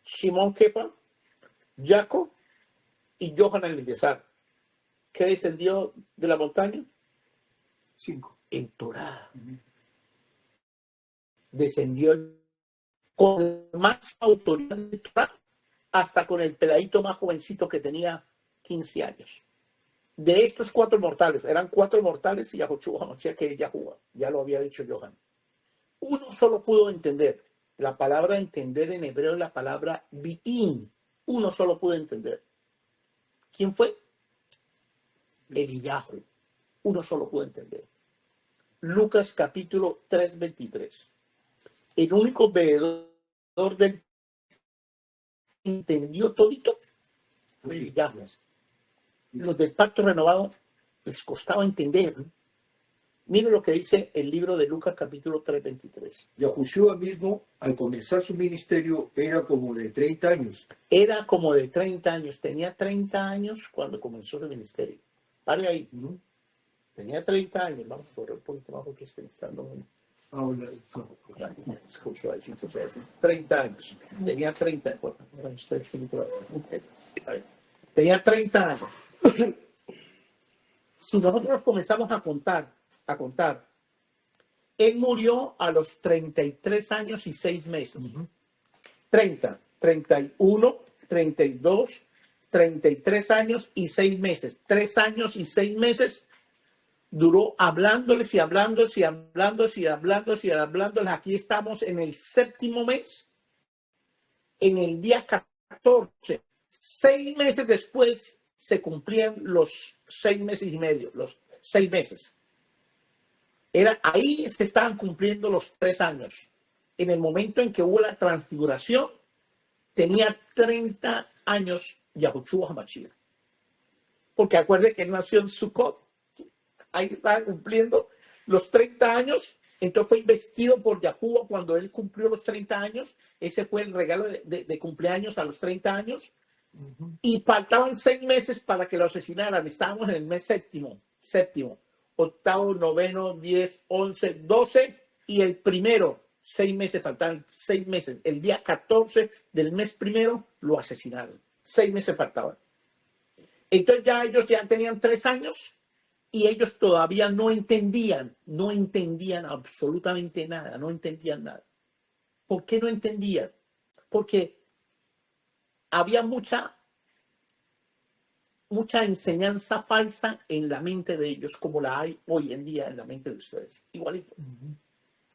Simón Kefa, Jaco y Yohanan el Eleazar. ¿Qué descendió de la montaña? 5. En Torah. Descendió con más autoridad de Torah, hasta con el pedadito más jovencito que tenía 15 años. De estos 4 mortales, eran 4 mortales y Yahushua Hamashiach que Yahuwah, ya lo había dicho Johan. Uno solo pudo entender. La palabra entender en hebreo es la palabra bi'in. Uno solo pudo entender. ¿Quién fue? Eliyahu. Uno solo pudo entender. Lucas capítulo 3:23. El único veedor del entendió todito fue Eliyahu. Los del pacto renovado les costaba entender. Mire lo que dice el libro de Lucas capítulo 3, 23. Yahushua mismo, al comenzar su ministerio, era como de 30 años. Era como de 30 años. Tenía 30 años cuando comenzó su ministerio. Pare ahí. Tenía 30 años. Vamos por el punto más porque es que me están dando... 30 años. Tenía 30. Tenía 30 años. Si nosotros comenzamos a contar, él murió a los 33 años y 6 meses. 30, 31, 32, 33 años y 6 meses. 3 años y 6 meses duró hablándoles y hablándoles y hablándoles y hablándoles y hablándoles. Aquí estamos en el 7º mes, en el día 14. 6 meses después se cumplían los 6 meses y medio, los 6 meses. Ahí se estaban cumpliendo los 3 años. En el momento en que hubo la transfiguración, tenía 30 años Yahushua HaMashiach. Porque acuerde que él nació en Sukkot. Ahí estaban cumpliendo los 30 años. Entonces fue investido por Yahuwah cuando él cumplió los 30 años. Ese fue el regalo de cumpleaños a los 30 años. Y faltaban 6 meses para que lo asesinaran. Estábamos en el mes séptimo, octavo, noveno, 10, 11, 12 y el primero. 6 meses, faltaban 6 meses. El día 14 del mes primero lo asesinaron. 6 meses faltaban. Entonces ellos ya tenían 3 años y ellos todavía no entendían absolutamente nada, no entendían nada. ¿Por qué no entendían? Porque había mucha enseñanza falsa en la mente de ellos, como la hay hoy en día en la mente de ustedes. Igualito.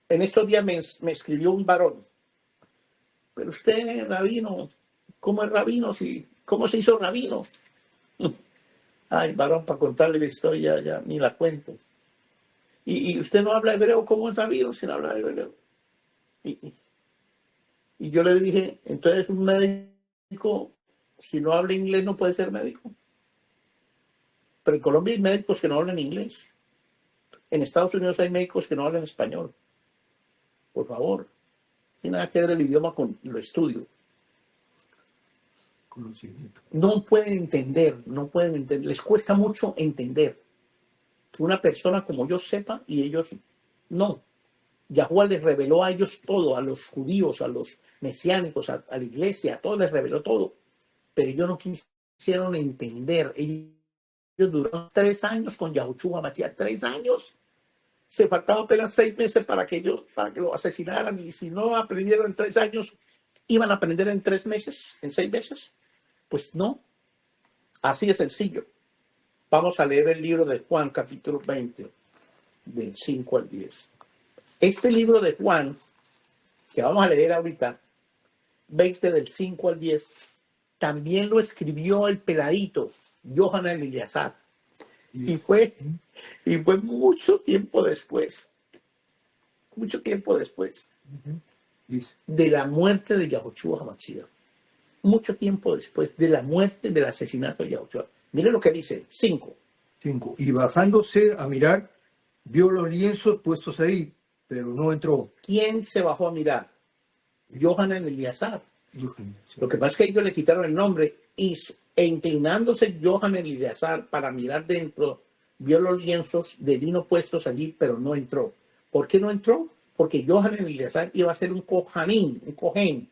En estos días me escribió un varón. Pero usted, rabino, ¿cómo es rabino? ¿Cómo se hizo rabino? Ay, varón, para contarle la historia ya ni la cuento. Y usted no habla hebreo, ¿cómo es rabino sin hablar hebreo? Y yo le dije, entonces un médico, si no habla inglés, no puede ser médico. Pero en Colombia hay médicos que no hablan inglés. En Estados Unidos hay médicos que no hablan español. Por favor, no tiene nada que ver el idioma con lo estudio. Conocimiento. No pueden entender, les cuesta mucho entender que una persona como yo sepa y ellos no. Yahuwah les reveló a ellos todo, a los judíos, a los mesiánicos, a la iglesia, a todos les reveló todo. Pero ellos no quisieron entender. Ellos duraron 3 años con Yahushua HaMashiach, 3 años. Se faltaban apenas 6 meses para que lo asesinaran. Y si no aprendieron en 3 años, ¿iban a aprender en 3 meses, en 6 meses? Pues no. Así de sencillo. Vamos a leer el libro de Juan, capítulo 20, del 5 al 10. Este libro de Juan, que vamos a leer ahorita, 20 del 5 al 10, también lo escribió el peladito, Yohanan Eliazar. Y fue mucho tiempo después de la muerte de Yahushua HaMashiach. Mucho tiempo después de la muerte, del asesinato de Yahushua. Mire lo que dice, 5. Y bajándose a mirar, vio los lienzos puestos ahí, pero no entró. ¿Quién se bajó a mirar? Yohanan Eliazar. Lo que pasa es que ellos le quitaron el nombre e inclinándose Yohanan Eliazar para mirar dentro, vio los lienzos de lino puestos allí, pero no entró. ¿Por qué no entró? Porque Yohanan Eliazar iba a ser un cohen.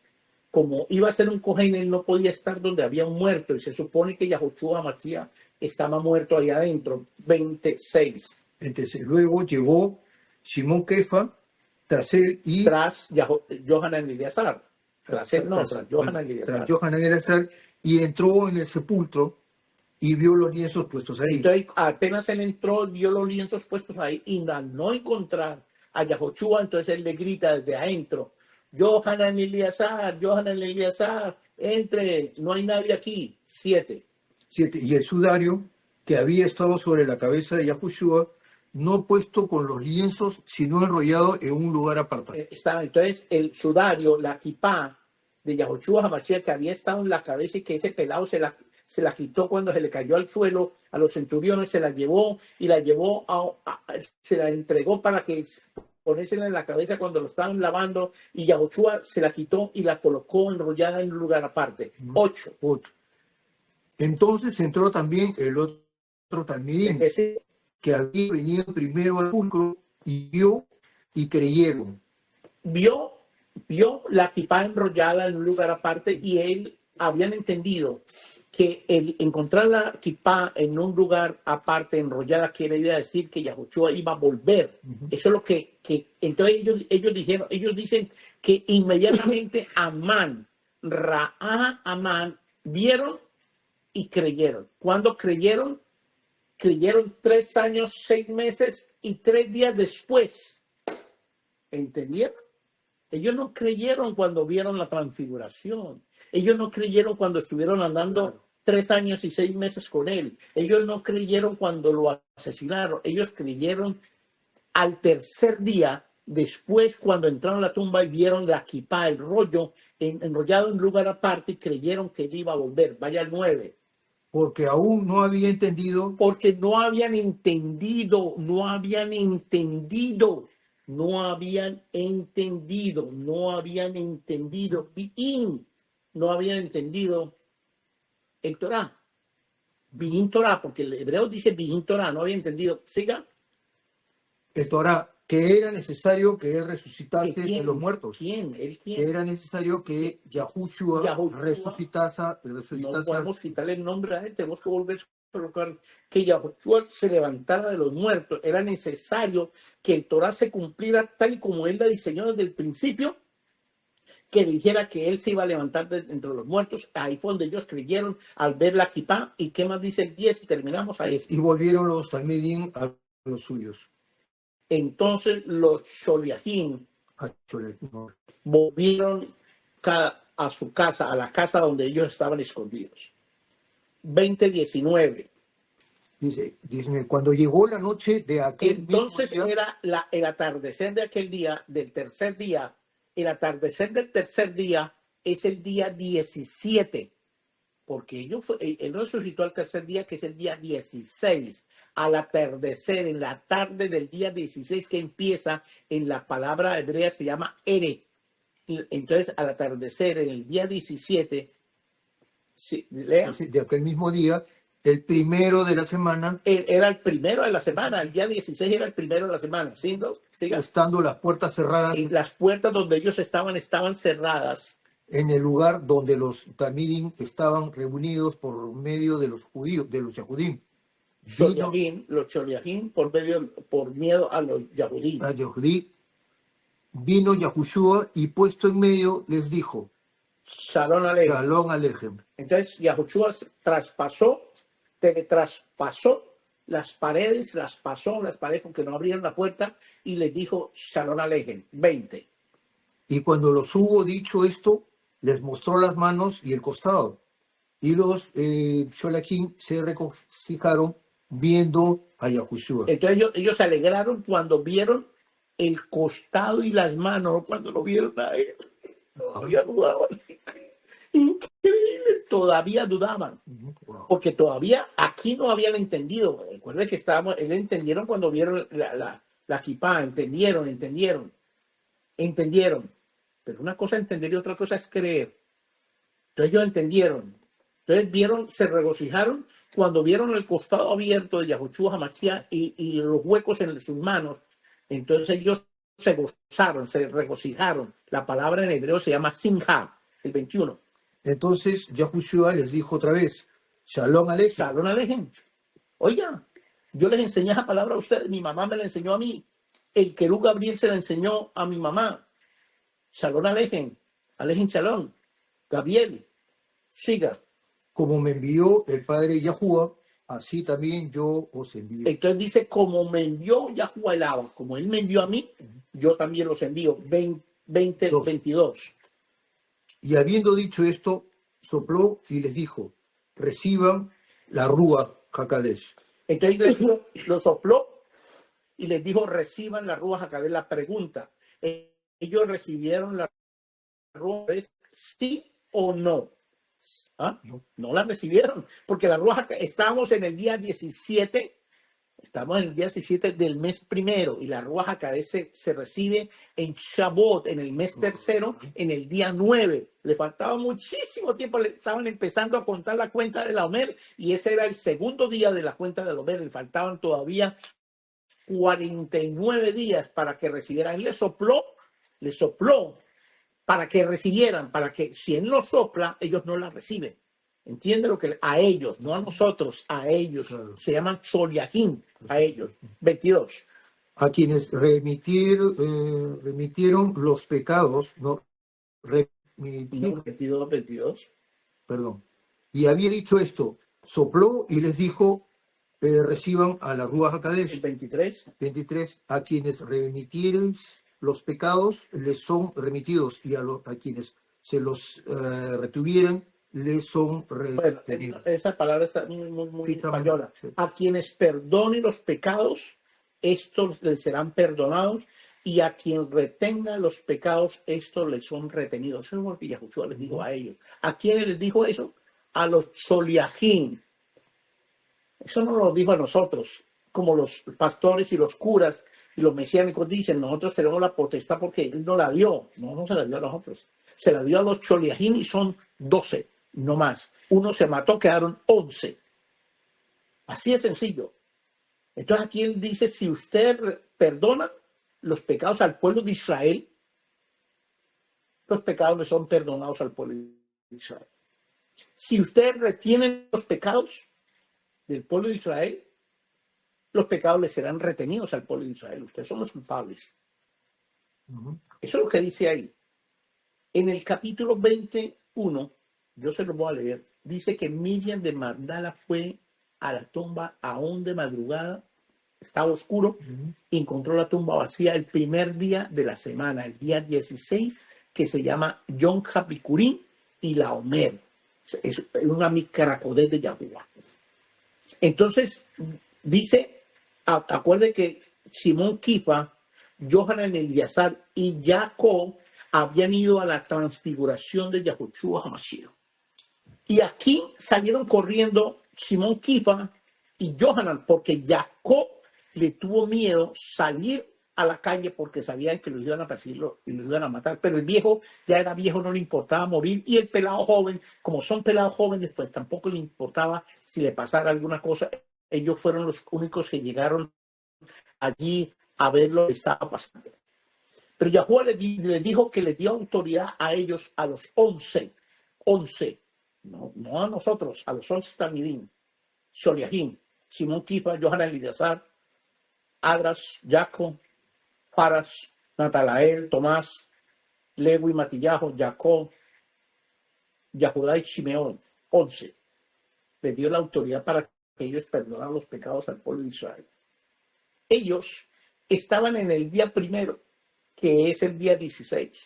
Como iba a ser un cohen, él no podía estar donde había un muerto, y se supone que Yahushua HaMashiach estaba muerto ahí adentro. 26. Entonces, luego llegó Simón Kefa tras él y... Tras Yohanan Eliazar. Tras Yohanan Eliazar. Y entró en el sepulcro y vio los lienzos puestos ahí. Entonces, apenas él entró, vio los lienzos puestos ahí y al no encontrar a Yahushua, entonces él le grita desde adentro, Yohanan Eliazar, entre, no hay nadie aquí. 7. Y el sudario que había estado sobre la cabeza de Yahushua, no puesto con los lienzos, sino enrollado en un lugar apartado. Entonces, el sudario, la kipá de Yahushua HaMashiach que había estado en la cabeza y que ese pelado se se la quitó cuando se le cayó al suelo a los centuriones, se la llevó y se la entregó para que ponérsela en la cabeza cuando lo estaban lavando, y Yahushua se la quitó y la colocó enrollada en un lugar aparte. 8. Entonces entró también el otro talmidim, que había venido primero al pulcro y vio y creyeron. Vio la kipá enrollada en un lugar aparte, y él habían entendido que el encontrar la kipá en un lugar aparte enrollada quiere decir que Yahushua iba a volver. Eso es lo que entonces ellos dicen que inmediatamente Amán, Amán, vieron y creyeron. ¿Cuándo creyeron? Creyeron 3 años, 6 meses y 3 días después. ¿Entendieron? Ellos no creyeron cuando vieron la transfiguración. Ellos no creyeron cuando estuvieron andando 3 años y 6 meses con él. Ellos no creyeron cuando lo asesinaron. Ellos creyeron al tercer día, después cuando entraron a la tumba y vieron la kipá, el rollo enrollado en un lugar aparte, y creyeron que él iba a volver. Vaya al 9. Porque aún no había entendido. Porque no habían entendido. No habían entendido el Torah. Bijin Torah, porque el hebreo dice Bijin Torah, no había entendido. Siga. El Torah, que era necesario que él resucitase de los muertos. ¿Quién? Que era necesario que Yahushua resucitase. No podemos quitarle el nombre a él, tenemos que volver a colocar que Yahushua se levantara de los muertos. Era necesario que el Torah se cumpliera tal y como él la diseñó desde el principio, que dijera que él se iba a levantar de entre los muertos. Ahí fue donde ellos creyeron al ver la kipá. ¿Y qué más dice el 10? Y terminamos ahí. Y volvieron los talmidim a los suyos. Entonces los sholiachim volvieron a su casa, a la casa donde ellos estaban escondidos. 20:19. Dice, cuando llegó la noche de aquel entonces mismo día, era el atardecer de aquel día, del tercer día. El atardecer del tercer día es el día 17, porque él resucitó al tercer día, que es el día 16. Al atardecer, en la tarde del día 16, que empieza en la palabra hebrea, se llama Ere. Entonces, al atardecer, en el día 17, lea. De aquel mismo día, el primero de la semana. Era el primero de la semana, el día 16 era el primero de la semana. ¿Sí? ¿Siga? Estando las puertas cerradas. Y las puertas donde ellos estaban cerradas. En el lugar donde los talmidim estaban reunidos por medio de los judíos, de los yahudim. Los sholiachim por miedo a los yahudí. Vino Yahushua y puesto en medio les dijo: Shalom Alejem. Shalom Alejem. Entonces Yahushua teletraspasó las paredes porque no abrieron la puerta, y les dijo Shalom Alejem. 20. Y cuando los hubo dicho esto, les mostró las manos y el costado. Y los sholiachim se regocijaron viendo a Yahushua. Entonces ellos se alegraron cuando vieron el costado y las manos, cuando lo vieron a él. Todavía dudaban. Increíble, todavía dudaban. Porque todavía aquí no habían entendido. Recuerden que entendieron cuando vieron la kipá, entendieron. Pero una cosa es entender y otra cosa es creer. Entonces ellos entendieron. Entonces se regocijaron cuando vieron el costado abierto de Yahushua HaMashiach y los huecos en sus manos. Entonces ellos se gozaron, se regocijaron. La palabra en hebreo se llama simha, el 21. Entonces Yahushua les dijo otra vez: Shalom Alejem. Shalom Alejem. Oiga, yo les enseñé esa palabra a ustedes, mi mamá me la enseñó a mí. El querub Gabriel se la enseñó a mi mamá. Shalom Alejem. Alejem Shalom. Gabriel, siga. Como me envió el Padre Yahuwah, así también yo os envío. Entonces dice, como me envió Yahuwah el agua, como él me envió a mí, yo también los envío. 22. Y habiendo dicho esto, sopló y les dijo: reciban la Ruach HaKodesh. Entonces lo sopló y les dijo: reciban la Ruach HaKodesh. La pregunta, ¿ellos recibieron la Ruach HaKodesh, sí o no? ¿Ah? No la recibieron, porque la Ruach, estábamos en el día 17. Estamos en el día 17 del mes primero y la Ruach HaKodesh se recibe en Shavuot, en el mes tercero, en el día 9. Le faltaba muchísimo tiempo, le estaban empezando a contar la cuenta de la Omer y ese era el segundo día de la cuenta de la Omer. Le faltaban todavía 49 días para que recibieran. Él le sopló para que recibieran, para que si él no sopla, ellos no la reciben. ¿Entiende lo que? A ellos, no a nosotros, a ellos. Claro. Se llaman Sholiachim, a ellos. 22. A quienes remitieron los pecados, no, 22. Perdón. Y había dicho esto, sopló y les dijo, reciban a la Ruach HaKodesh. 23. A quienes remitieron los pecados les son remitidos y a quienes se los retuvieran les son retenidos. Bueno, esa palabra está muy española. Sí. A quienes perdonen los pecados, estos les serán perdonados, y a quien retenga los pecados, estos les son retenidos. Eso es lo que Yahushua les dijo a ellos. ¿A quiénes les dijo eso? A los Sholiachim. Eso no lo dijo a nosotros, como los pastores y los curas y los mesiánicos dicen, nosotros tenemos la potestad porque él no la dio. No se la dio a nosotros. Se la dio a los Sholiachim y son 12. No más. Uno se mató, quedaron 11. Así es sencillo. Entonces aquí él dice, si usted perdona los pecados al pueblo de Israel, los pecados le son perdonados al pueblo de Israel. Si usted retiene los pecados del pueblo de Israel, los pecados le serán retenidos al pueblo de Israel. Ustedes son los culpables. Eso es lo que dice ahí. En el capítulo 21, yo se lo voy a leer, dice que Miriam de Magdala fue a la tumba aún de madrugada, estaba oscuro, encontró la tumba vacía el primer día de la semana, el día 16, que se llama Yom HaBikurim y la Omer. Es una micracodez de Yahuwah. Entonces, dice, acuerde que Simón Kifa, Yohanan Eliazar y Jacob habían ido a la transfiguración de Yahushua HaMashiach. Y aquí salieron corriendo Simón Kifa y Yohanan, porque Jacob le tuvo miedo salir a la calle porque sabían que los iban a perseguir y los iban a matar. Pero el viejo ya era viejo, no le importaba morir. Y el pelado joven, como son pelados jóvenes, pues tampoco le importaba si le pasara alguna cosa. Ellos fueron los únicos que llegaron allí a ver lo que estaba pasando. Pero Yahuwah le dijo que le dio autoridad a ellos, a los 11, no a nosotros, a los 11 Talmidim, Sholiachim, Simón Kifa, Yohanan Eliazar, Adras, Jacob, Paras, Natalael, Tomás, Lewi, Matillajo, Jacob, Yahudá y Shimeón, 11. Le dio la autoridad para que ellos perdonaran los pecados al pueblo de Israel. Ellos estaban en el día primero, que es el día 16.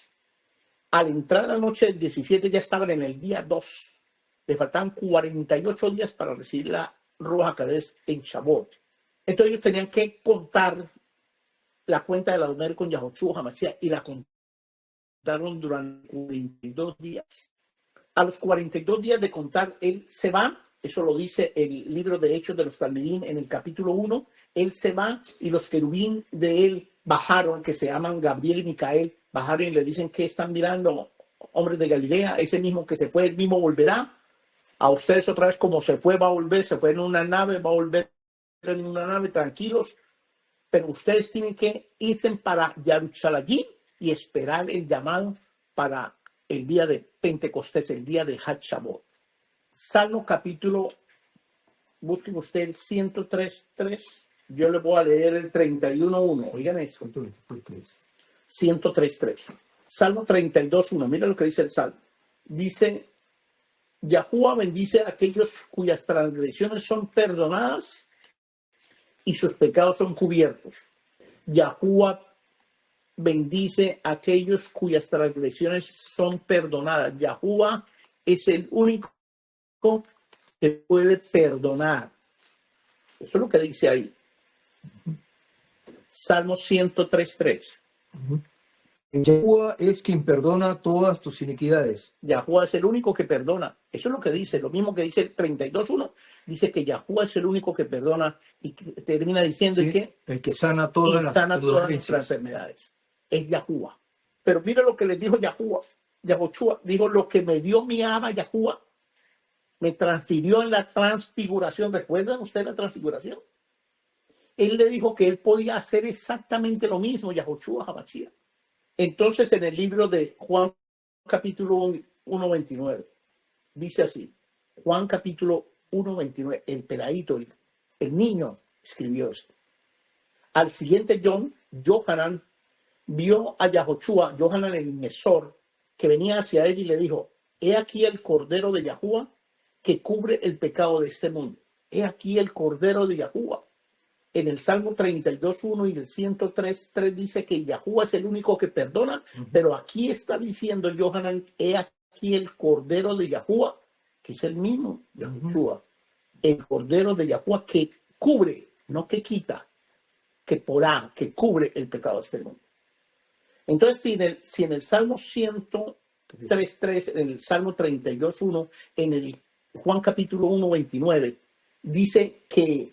Al entrar la noche del 17 ya estaban en el día 2. Le faltaban 48 días para recibir la Ruach HaKodesh en Shavuot. Entonces ellos tenían que contar la cuenta de la Omer con Yahushua HaMashiach y la contaron durante 42 días. A los 42 días de contar, él se va. Eso lo dice el libro de Hechos de los Talmidim en el capítulo 1. Él se va y los querubín de él bajaron, que se llaman Gabriel y Micael, bajaron y le dicen, ¿qué están mirando, hombres de Galilea? Ese mismo que se fue, el mismo volverá. A ustedes otra vez como se fue, va a volver. Se fue en una nave, va a volver en una nave, tranquilos. Pero ustedes tienen que irse para Yarushalayim y esperar el llamado para el día de Pentecostés, el día de Hat Shavuot. Salmo capítulo, busquen usted el 103.3. Yo le voy a leer el 31.1. Oigan eso. 103.3. Salmo 32.1. Mira lo que dice el Salmo. Dice, Yahuwah bendice a aquellos cuyas transgresiones son perdonadas y sus pecados son cubiertos. Yahuwah bendice a aquellos cuyas transgresiones son perdonadas. Yahuwah es el único que puede perdonar. Eso es lo que dice ahí. Salmo 103.3. Yahuwah es quien perdona todas tus iniquidades. Yahuwah es el único que perdona. Eso es lo que dice, lo mismo que dice el 32.1. Dice que Yahuwah es el único que perdona y que termina diciendo Sí, que el que sana todas las nuestras enfermedades. Es Yahuwah. Pero mira lo que le dijo Yahushua. Dijo, lo que me dio mi Abba Yahuwah, me transfirió en la transfiguración. ¿Recuerdan ustedes la transfiguración? Él le dijo que él podía hacer exactamente lo mismo, Yahushua Hamashiach. Entonces, en el libro de Juan, capítulo 1:29, dice así, Juan capítulo 1:29, el peladito, el niño, escribió esto. Al siguiente Yohanan vio a Yahushua, Yohanan el Mesor, que venía hacia él y le dijo, he aquí el Cordero de Yahuwah que cubre el pecado de este mundo. He aquí el Cordero de Yahuwah. En el Salmo 32.1 y el 103.3 dice que Yahuwah es el único que perdona, pero aquí está diciendo Yohanan, he aquí el Cordero de Yahuwah, que es el mismo Yahushua, el Cordero de Yahuwah que cubre, no que quita, que cubre el pecado de este mundo. Entonces, si en el Salmo 103.3, en el Salmo 32.1, en el Juan capítulo 1:29, dice que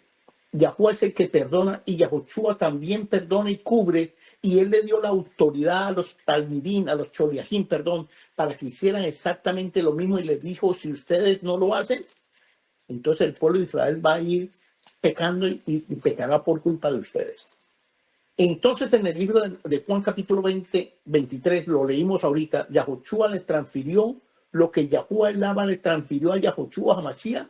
Yahuwah es el que perdona y Yahushua también perdona y cubre, y él le dio la autoridad a los talmidim, a los choliahim, para que hicieran exactamente lo mismo, y les dijo, si ustedes no lo hacen, entonces el pueblo de Israel va a ir pecando y pecará por culpa de ustedes. Entonces, en el libro de Juan capítulo 23, lo leímos ahorita, Yahushua le transfirió lo que Yahuwah el Abba le transfirió a Yahushua Hamashiach,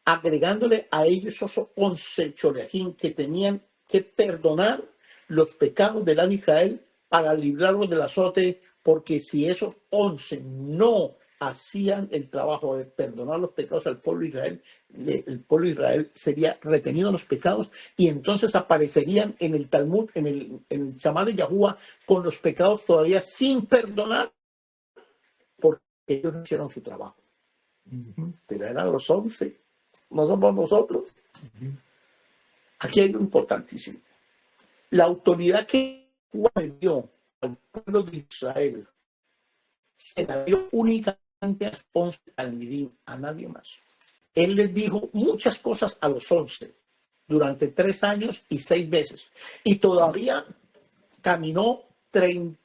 agregándole a ellos esos 11 choleajín que tenían que perdonar los pecados del Am Israel para librarlos del azote, porque si esos 11 no hacían el trabajo de perdonar los pecados al pueblo de Israel, el pueblo de Israel sería retenido en los pecados y entonces aparecerían en el Talmud, en el Shama de Yahuwah, con los pecados todavía sin perdonar, porque ellos no hicieron su trabajo. Pero eran los 11, no somos nosotros. Aquí hay algo importantísimo. La autoridad que Yahuwah le dio al pueblo de Israel se la dio únicamente a los 11 talmidim, a nadie más. Él les dijo muchas cosas a los 11 durante 3 años y 6 meses. Y todavía caminó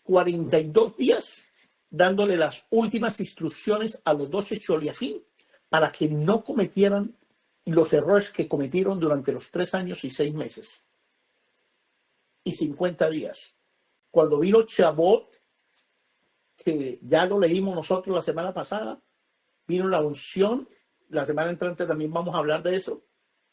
42 días dándole las últimas instrucciones a los 12 choliahim para que no cometieran los errores que cometieron durante los 3 años y 6 meses. Y 50 días. Cuando vino Shavuot, que ya lo leímos nosotros la semana pasada, vino la unción, la semana entrante también vamos a hablar de eso,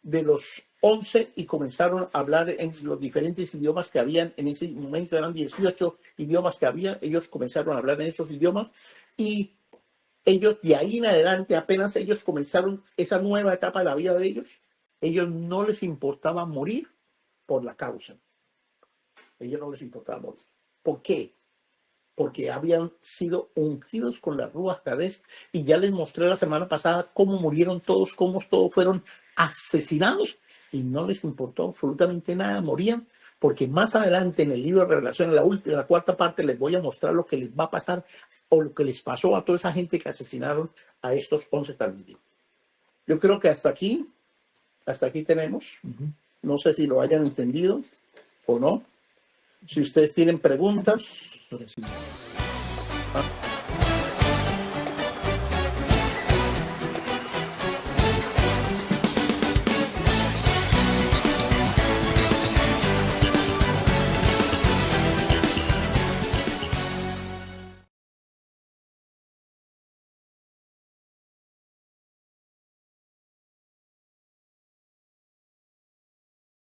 de los 11, y comenzaron a hablar en los diferentes idiomas que habían en ese momento, eran 18 idiomas que había, ellos comenzaron a hablar en esos idiomas, y ellos de ahí en adelante, apenas ellos comenzaron esa nueva etapa de la vida de ellos no les importaba morir por la causa. Ellos no les importaba morir. ¿Por qué? Porque habían sido ungidos con la Ruach Kadesh, y ya les mostré la semana pasada cómo murieron todos, cómo todos fueron asesinados, y no les importó absolutamente nada, morían, porque más adelante en el libro de Revelación, en la cuarta parte, les voy a mostrar lo que les va a pasar, o lo que les pasó a toda esa gente que asesinaron a estos 11 talmidim. Yo creo que hasta aquí tenemos. No sé si lo hayan entendido o no. Si ustedes tienen preguntas.